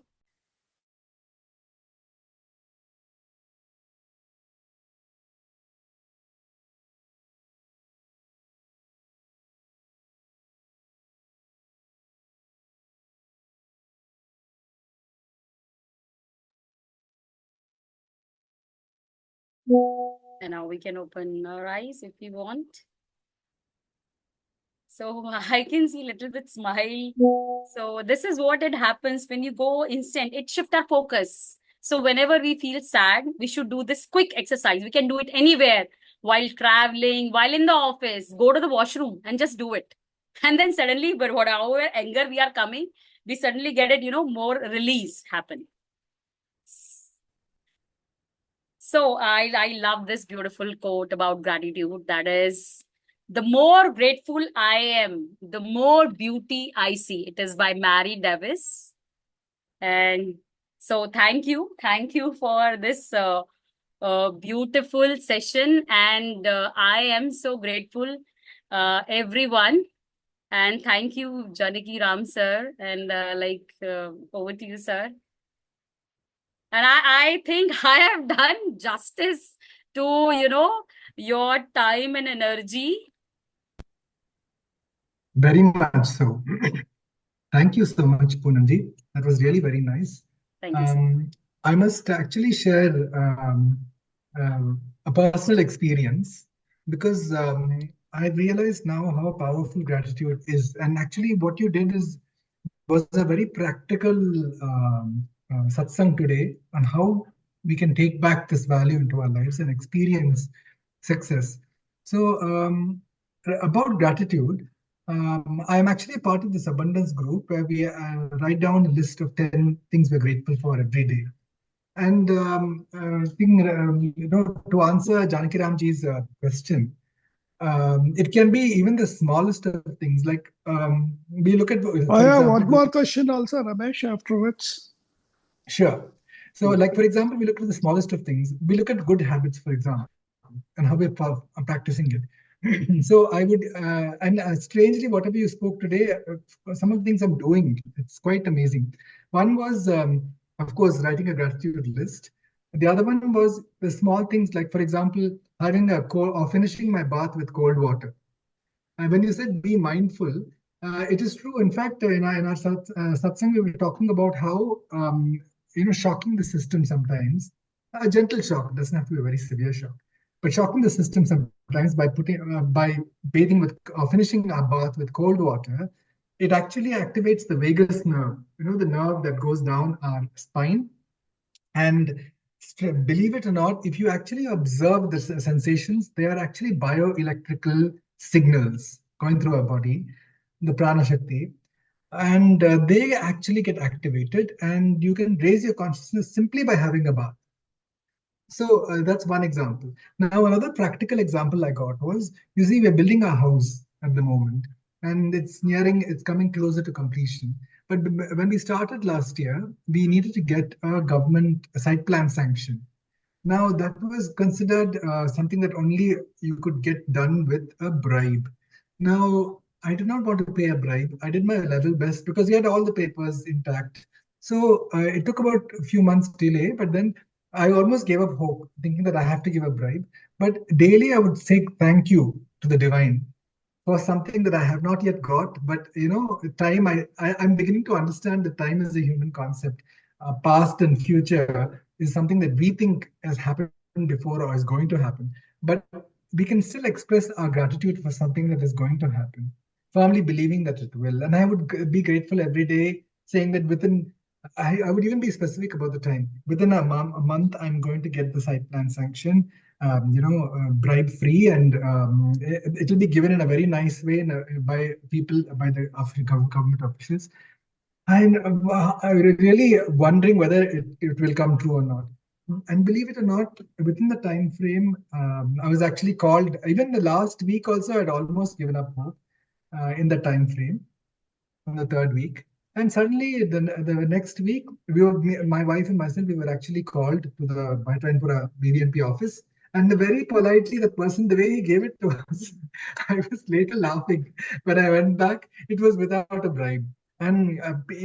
And now we can open our eyes if you want. So I can see a little bit smile. So this is what it happens when you go instant. It shifts our focus. So whenever we feel sad, we should do this quick exercise. We can do it anywhere, while traveling, while in the office. Go to the washroom and just do it. And then suddenly, but whatever anger we are coming, we suddenly get it, more release happen. So I love this beautiful quote about gratitude. That is, the more grateful I am, the more beauty I see. It is by Mary Davis. And so thank you for this beautiful session. And I am so grateful, everyone. And thank you, Janaki Ram sir. And over to you, sir. And I think I have done justice to, your time and energy. Very much so. Thank you so much, Poonamji. That was really very nice. Thank you, sir. I must actually share a personal experience, because I realized now how powerful gratitude is. And actually what you did was a very practical satsang today on how we can take back this value into our lives and experience success. So about gratitude, I'm actually part of this abundance group where we write down a list of 10 things we're grateful for every day. And to answer Janaki Ramji's question, it can be even the smallest of things. Like we look at. I have one more question also, Ramesh, afterwards. Sure. So, like for example, we look at the smallest of things. We look at good habits, for example, and how we're practicing it. So I would, and strangely, whatever you spoke today, some of the things I'm doing, it's quite amazing. One was, of course, writing a gratitude list. The other one was the small things, like, for example, having or finishing my bath with cold water. And when you said be mindful, it is true. In fact, in our satsang, we were talking about how, shocking the system sometimes. A gentle shock, doesn't have to be a very severe shock. but shocking the system sometimes by by bathing with or finishing our bath with cold water. It actually activates the vagus nerve, the nerve that goes down our spine. And believe it or not, if you actually observe the sensations, they are actually bioelectrical signals going through our body, the prana shakti, and they actually get activated, and you can raise your consciousness simply by having a bath. So that's one example. Now, another practical example I got was, you see, we're building our house at the moment, and it's coming closer to completion. But when we started last year, we needed to get a government site plan sanction. Now, that was considered something that only you could get done with a bribe. Now, I did not want to pay a bribe. I did my level best because we had all the papers intact. So it took about a few months delay, but then I almost gave up hope, thinking that I have to give a bribe. But daily, I would say thank you to the divine for something that I have not yet got. But time, I'm beginning to understand that time is a human concept. Past and future is something that we think has happened before or is going to happen. But we can still express our gratitude for something that is going to happen, firmly believing that it will. And I would be grateful every day, saying that I would even be specific about the time. Within a month, I'm going to get the site plan sanction, bribe free, and it will be given in a very nice way by the African government officials. And I'm really wondering whether it will come true or not. And believe it or not, within the time frame, I was actually called. Even the last week also, I'd almost given up hope in the time frame, on the third week. And suddenly, the next week, my wife and myself, we were actually called to the Bhaitranpura BBNP office. And very politely, the person, the way he gave it to us, I was later laughing. When I went back, it was without a bribe. And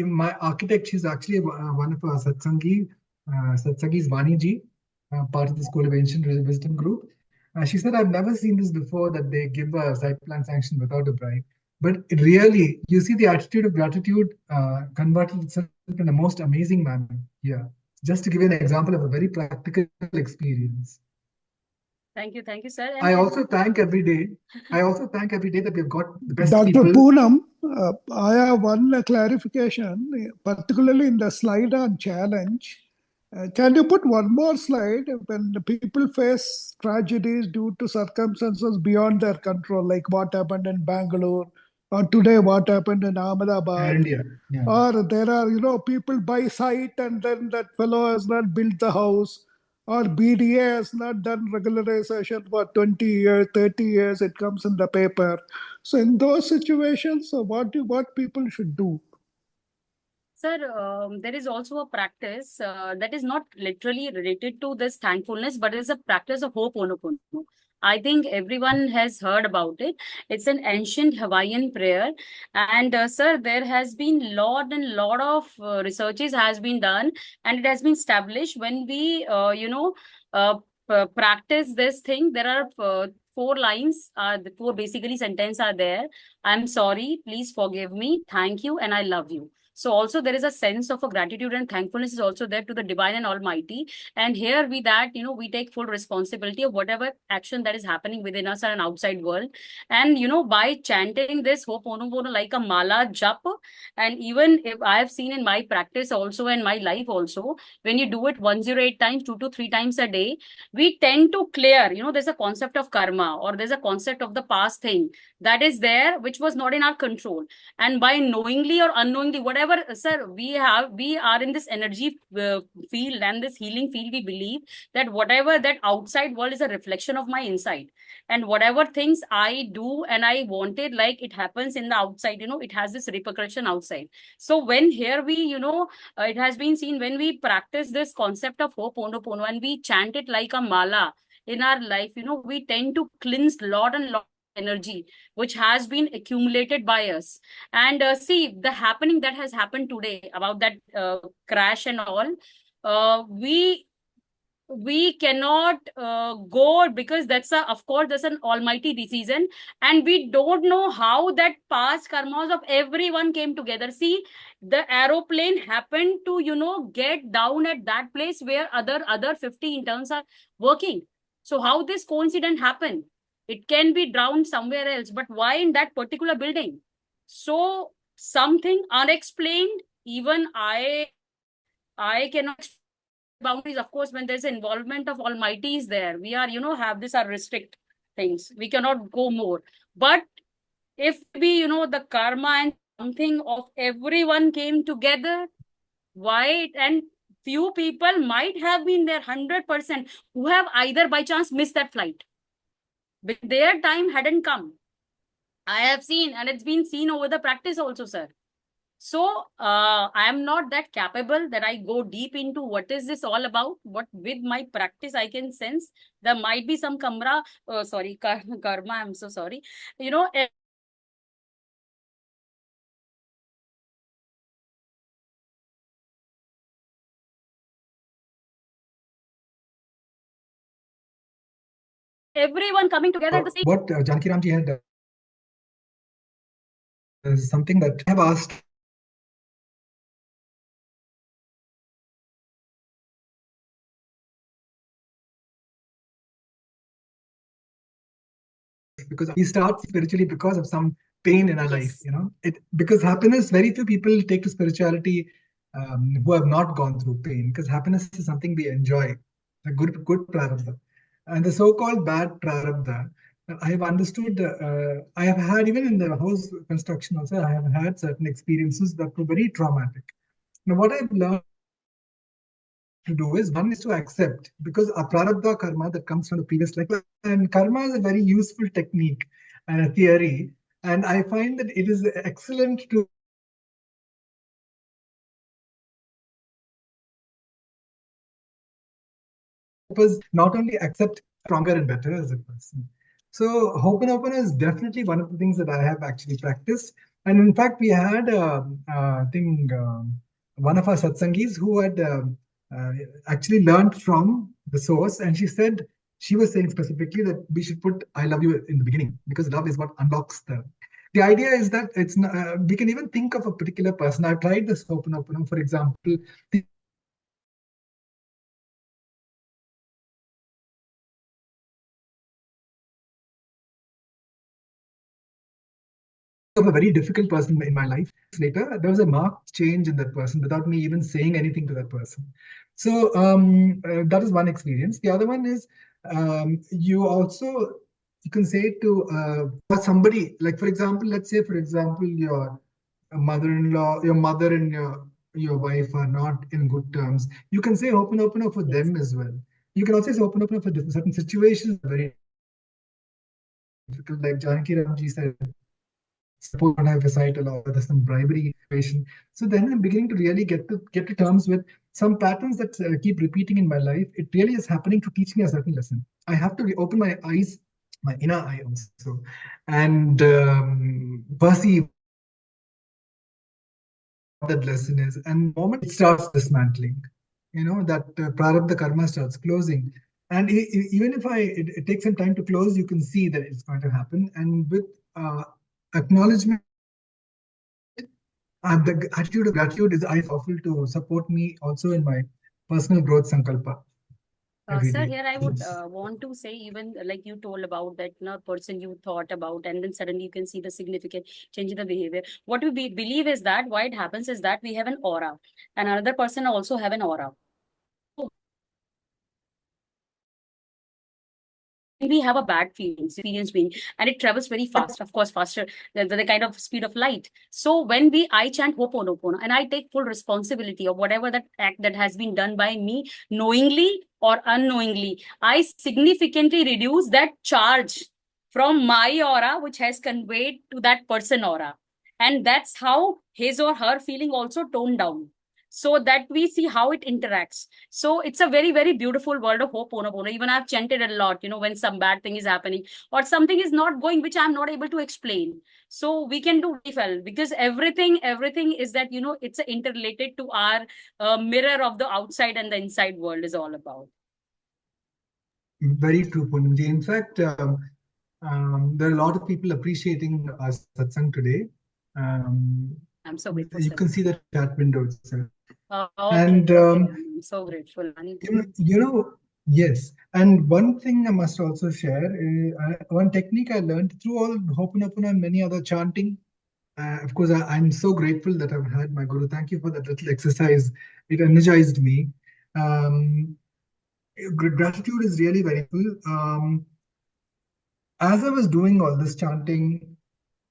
my architect, she's actually one of our Satsangis, Vaniji, part of the School of Ancient Wisdom group. She said, I've never seen this before, that they give a site plan sanction without a bribe. But really, you see the attitude of gratitude converted itself in a most amazing manner here. Just to give you an example of a very practical experience. Thank you, sir. I also thank every day that we've got the best Dr. people. Poonam, I have one clarification, particularly in the slide on challenge. Can you put one more slide when the people face tragedies due to circumstances beyond their control, like what happened in Bangalore, or today what happened in Ahmedabad? India. Yeah. Or there are, people buy site and then that fellow has not built the house, or BDA has not done regularization for 20 years, 30 years, it comes in the paper. So in those situations, what people should do? Sir, there is also a practice that is not literally related to this thankfulness, but it's a practice of Ho'oponopono. I think everyone has heard about it. It's an ancient Hawaiian prayer. And sir, there has been lot of researches has been done, and it has been established when we, practice this thing. There are 4 lines, the 4 basically sentence are there. I'm sorry, please forgive me, thank you, and I love you. So also there is a sense of a gratitude and thankfulness is also there to the divine and almighty. And here we take full responsibility of whatever action that is happening within us and outside world. And, by chanting this Ho'oponopono like a mala jap, and even if I have seen in my practice also and my life also, when you do it 108 times, 2 to 3 times a day, we tend to clear, there's a concept of karma, or there's a concept of the past thing that is there, which was not in our control. And by knowingly or unknowingly, whatever, sir, we are in this energy field and this healing field. We believe that whatever that outside world is a reflection of my inside, and whatever things I do and I wanted, like it happens in the outside, it has this repercussion outside. So when here we, it has been seen when we practice this concept of Ho'oponopono and we chant it like a mala in our life, we tend to cleanse lot energy which has been accumulated by us. And see the happening that has happened today about that crash and all, we cannot go, because that's of course that's an almighty decision, and we don't know how that past karmas of everyone came together. See, the aeroplane happened to get down at that place where other 50 interns are working. So how this coincidence happened? It can be drowned somewhere else, but why in that particular building? So something unexplained, even I cannot explain boundaries. Of course, when there's involvement of Almighty is there, we are, have this are restrict things. We cannot go more. But if we, the karma and something of everyone came together, why? And few people might have been there 100% who have either by chance missed that flight. But their time hadn't come. I have seen, and it's been seen over the practice also, sir. So I am not that capable that I go deep into what is this all about. But with my practice, I can sense there might be some karma. I'm so sorry. Everyone coming together at the same. What Janaki Ramji had is something that I have asked because we start spiritually because of some pain in our life, because happiness, very few people take to spirituality who have not gone through pain, because happiness is something we enjoy, a good prarabdha. And the so-called bad prarabdha, I have understood, I have had, even in the house construction also, I have had certain experiences that were very traumatic. Now, what I've learned to do is, one is to accept, because a prarabdha karma that comes from the previous life, and karma is a very useful technique and a theory, and I find that it is excellent to not only accept stronger and better as a person. So Ho'oponopono is definitely one of the things that I have actually practiced. And in fact, we had one of our satsangis who had actually learned from the source, and she was saying specifically that we should put "I love you" in the beginning, because love is what unlocks the idea is that it's not, we can even think of a particular person. I've tried this Ho'oponopono, for example. Of a very difficult person in my life. Later, there was a marked change in that person without me even saying anything to that person. So that is one experience. The other one is you can say to somebody, like, for example, let's say, for example, your mother-in-law, your mother and your wife are not in good terms. You can say Ho'oponopono for them as well. You can also say Ho'oponopono for certain situations, very difficult, like Janaki Ramji said. Suppose don't have recital or there's some bribery situation. So then I'm beginning to really get to terms with some patterns that keep repeating in my life. It really is happening to teach me a certain lesson. I have to open my eyes, my inner eye also, and perceive what that lesson is. And the moment it starts dismantling, that prarabdha karma starts closing. And even if it takes some time to close, you can see that it's going to happen. And with acknowledgement, the attitude of gratitude is powerful to support me also in my personal growth sankalpa. Sir, here I would want to say, even like you told about that person you thought about, and then suddenly you can see the significant change in the behavior. What we believe is that why it happens is that we have an aura, and another person also have an aura. We have a bad experience being, and it travels very fast, of course, faster than the kind of speed of light. So when I chant Ho'oponopono, and I take full responsibility of whatever that act that has been done by me, knowingly or unknowingly, I significantly reduce that charge from my aura, which has conveyed to that person aura. And that's how his or her feeling also toned down, so that we see how it interacts. So it's a very, very beautiful world of Ho'oponopono. Even I've chanted a lot, when some bad thing is happening or something is not going, which I'm not able to explain. So we can do well, because everything is that, it's interrelated to our mirror of the outside and the inside world is all about. Very true, Poonamji. In fact, there are a lot of people appreciating our satsang today. I'm so grateful. You can see the chat window itself. Okay. And I'm so grateful. Yes, and one thing I must also share, one technique I learned through all Ho'oponopono and many other chanting. Of course, I'm so grateful that I've had my guru. Thank you for that little exercise. It energized me. Um, Gratitude is really very cool. As I was doing all this chanting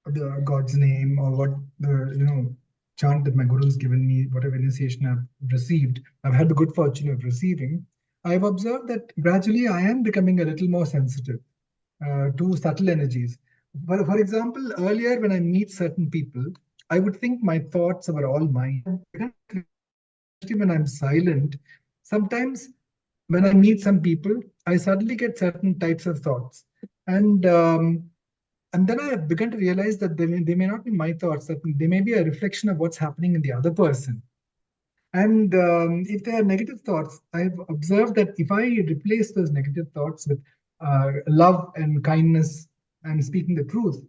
the God's name or what the chant that my guru has given me, whatever initiation I've received, I've had the good fortune of receiving. I've observed that gradually I am becoming a little more sensitive to subtle energies. For example, earlier when I meet certain people, I would think my thoughts were all mine. Especially when I'm silent, sometimes when I meet some people, I suddenly get certain types of thoughts. And and then I have begun to realize that they may not be my thoughts, that they may be a reflection of what's happening in the other person. And if they are negative thoughts, I've observed that if I replace those negative thoughts with love and kindness and speaking the truth,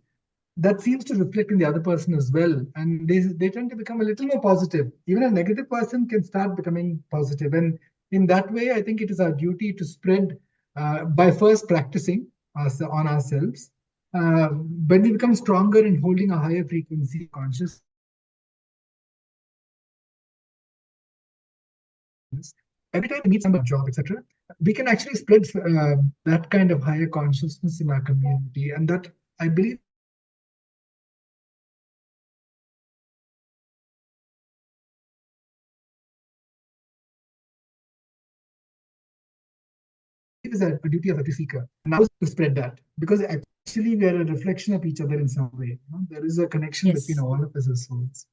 that seems to reflect in the other person as well. And they tend to become a little more positive. Even a negative person can start becoming positive. And in that way, I think it is our duty to spread by first practicing on ourselves. When we become stronger in holding a higher frequency of consciousness, every time we meet somebody, job, etc., we can actually spread that kind of higher consciousness in our community. And that, I believe, is a duty of every seeker. Now to spread that, because actually we are a reflection of each other in some way. There is a connection between Yes. all of us as souls.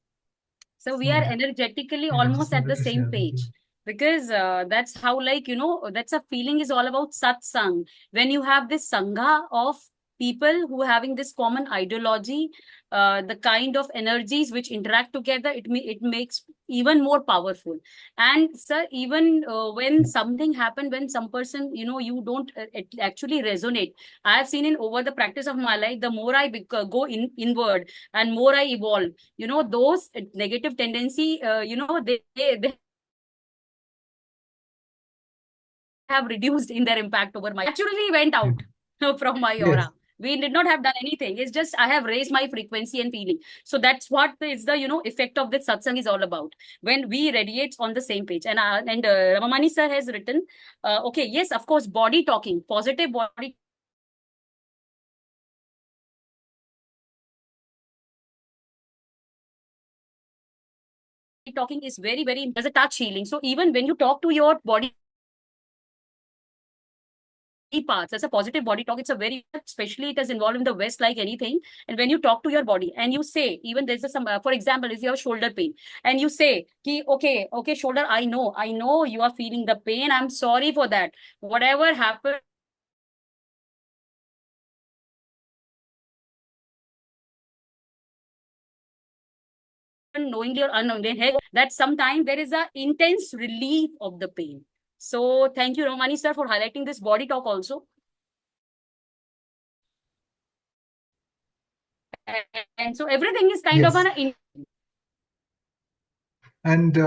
So we are energetically Yeah, I almost just at the wanted to same share page. that. Because that's how, like, that's a feeling is all about satsang. When you have this sangha of people who having this common ideology, the kind of energies which interact together, it makes even more powerful. And sir, even when something happened, when some person, you don't actually resonate. I have seen in over the practice of my life, the more I go inward and more I evolve, those negative tendency, they have reduced in their impact over my naturally went out from my aura. Yes. We did not have done anything. It's just I have raised my frequency and feeling. So that's what is the effect of this satsang is all about. When we radiate on the same page. And Ramamani sir has written, okay, yes, of course, body talking, positive body talking is very, very as a touch healing. So even when you talk to your body parts, as a positive body talk, it's a very, especially it is involved in the West like anything. And when you talk to your body and you say, even there's some, for example, is your shoulder pain, and you say, okay, shoulder, I know you are feeling the pain. I'm sorry for that. Whatever happened, knowingly or unknowingly, that sometimes there is a intense relief of the pain. So thank you, Romani sir, for highlighting this body talk also. And so everything is kind of Yes. an And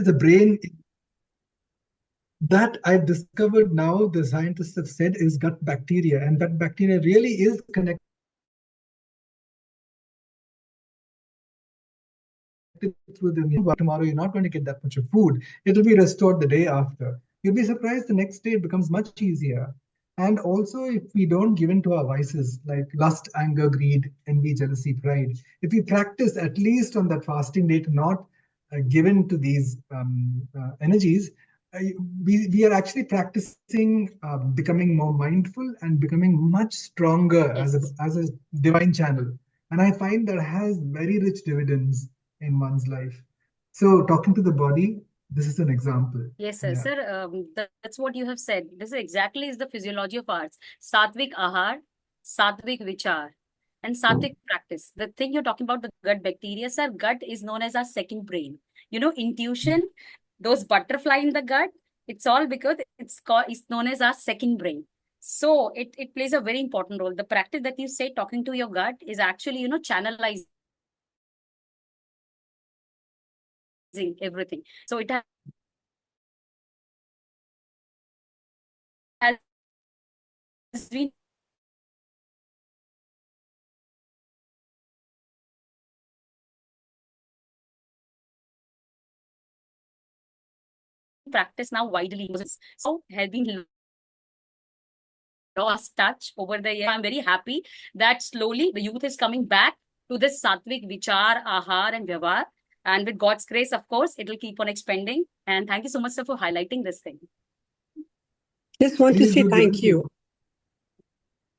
the brain that I've discovered now, the scientists have said, is gut bacteria, and that bacteria really is connected through the tomorrow. You're not going to get that much of food. It'll be restored the day after. You'll be surprised the next day it becomes much easier. And also, if we don't give in to our vices like lust, anger, greed, envy, jealousy, pride, if we practice at least on that fasting day to not give in to these energies, we are actually practicing becoming more mindful and becoming much stronger yes. as a divine channel. And I find that has very rich dividends in one's life. So talking to the body, this is an example. Yes, sir. Yeah. Sir, that's what you have said. This is exactly is the physiology of arts. Satvik ahar, satvik vichar. And sattvic practice, the thing you're talking about, the gut bacteria, sir, gut is known as our second brain. You know, intuition, those butterfly in the gut, it's all because it's known as our second brain. So it plays a very important role. The practice that you say, talking to your gut, is actually, you know, channelizing everything. So it has been practiced now widely. So has been lost touch over the year. I'm very happy that slowly the youth is coming back to this sattvic vichar, ahar, and vyavahar. And with God's grace, of course, it will keep on expanding. And thank you so much, sir, for highlighting this thing. Just want to Please say do thank give- you.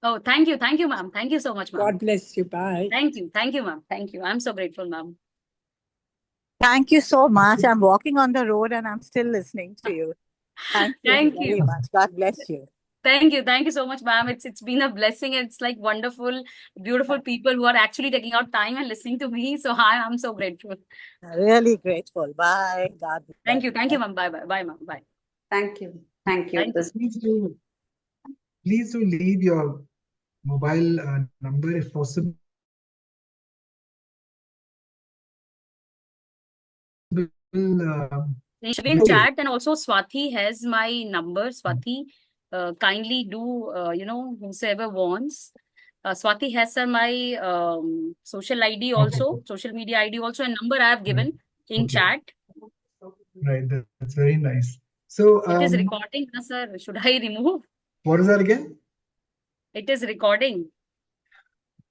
Oh, thank you, ma'am. Thank you so much, ma'am. God bless you. Bye. Thank you, ma'am. Thank you. I'm so grateful, ma'am. Thank you so much. I'm walking on the road and I'm still listening to you. Thank you Thank very you. much. God bless you. Thank you so much, ma'am. It's been a blessing. It's like wonderful, beautiful people who are actually taking out time and listening to me. So I'm so grateful. Really grateful. Bye. God bless. Thank you, ma'am. Bye, ma'am. Bye. Thank you. Thank you. Thank you. Please do leave your mobile number if possible. It should be in chat, and also Swati has my number. Swati, kindly do, whosoever wants. Swati has my social ID also, social media ID also, and number I have given in chat. Right, that's very nice. So It is recording, sir. Should I remove? What is that again? It is recording.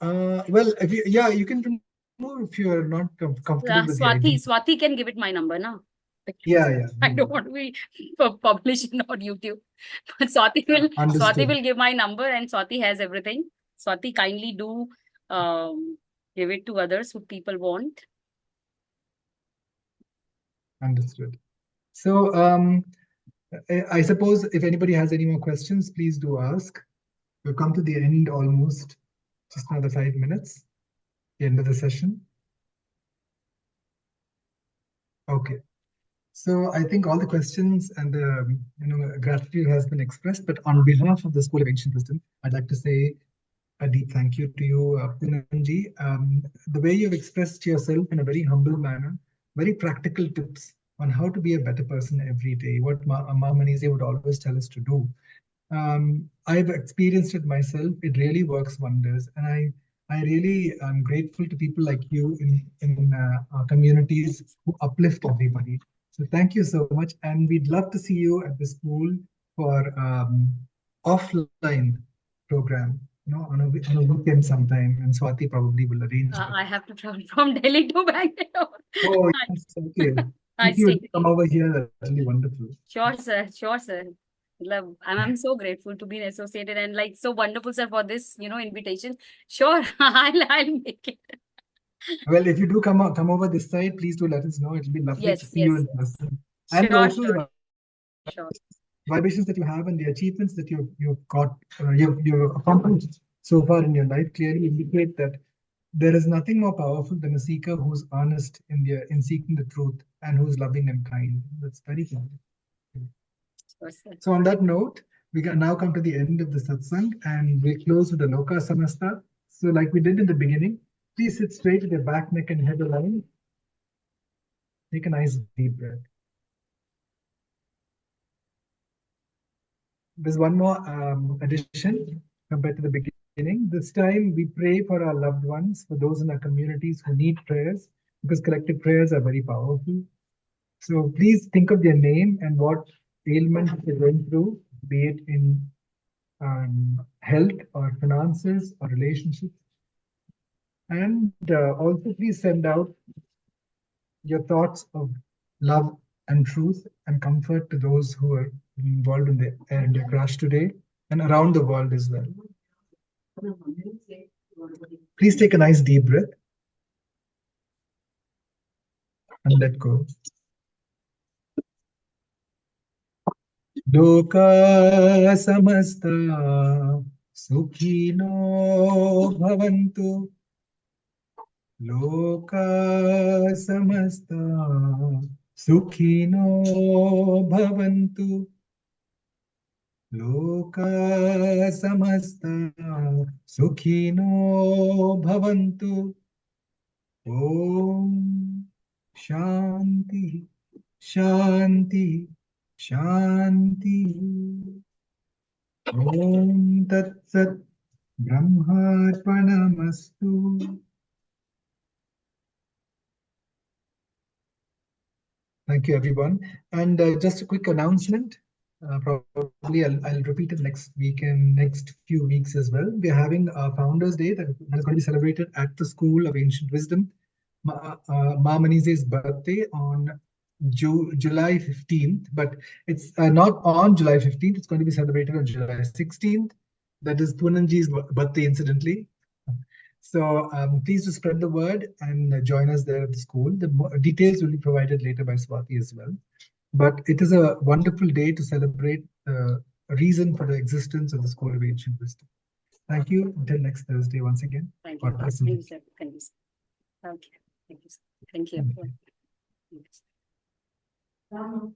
Well, if you can remove if you are not comfortable with the ID. Swati can give it my number now. Yeah. I don't want to be publishing on YouTube. But Swati will give my number, and Swati has everything. Swati, kindly do give it to others who people want. Understood. So I suppose if anybody has any more questions, please do ask. We've come to the end almost. Just another 5 minutes. The end of the session. Okay. So I think all the questions and the gratitude has been expressed. But on behalf of the School of Ancient Wisdom, I'd like to say a deep thank you to you, Poonamji. The way you've expressed yourself in a very humble manner, very practical tips on how to be a better person every day, what Ma Manize would always tell us to do. I've experienced it myself. It really works wonders. And I really am grateful to people like you in our communities who uplift everybody. So thank you so much. And we'd love to see you at the school for offline program, on a weekend sometime. And Swati probably will arrange that. I have to travel from Delhi to Bangalore. Oh, yes, okay. If you would come over here, that'll be wonderful. Sure, sir. I'm so grateful to be associated, and like so wonderful, sir, for this, invitation. Sure, I'll make it. Well, if you do come over this side, please do let us know. It'll be lovely to see you in person. And Sure, also sure. the vibrations that you have and the achievements that you've got, you've accomplished so far in your life clearly indicate that there is nothing more powerful than a seeker who's honest in seeking the truth and who's loving and kind. That's very good. So on that note, we can now come to the end of the satsang, and we close with the Loka Samasta. So like we did in the beginning, please sit straight with your back, neck, and head aligned. Take a nice deep breath. There's one more addition compared to the beginning. This time we pray for our loved ones, for those in our communities who need prayers, because collective prayers are very powerful. So please think of their name and what ailment they're going through, be it in health or finances or relationships. And also please send out your thoughts of love and truth and comfort to those who are involved in the air India crash today and around the world as well. Please take a nice deep breath and let go. Loka samasta Sukhino bhavantu. Loka samasta sukhino bhavantu. Loka samasta sukhino bhavantu. Om Shanti Shanti Shanti. Om Tat Sat Brahmarpanamastu. Thank you, everyone. And just a quick announcement. Probably I'll repeat it next week and next few weeks as well. We're having a Founders Day that is going to be celebrated at the School of Ancient Wisdom. Ma Manise's birthday on July 15th, but it's not on July 15th. It's going to be celebrated on July 16th. That is Poonamji's birthday, incidentally. So please do spread the word and join us there at the school. The details will be provided later by Swati as well. But it is a wonderful day to celebrate the reason for the existence of the School of Ancient Wisdom. Thank you. Until next Thursday once again. Thank you. Thank you, sir. Thank you, sir. Okay. Thank you, sir. Thank you. Thank you. Thank you.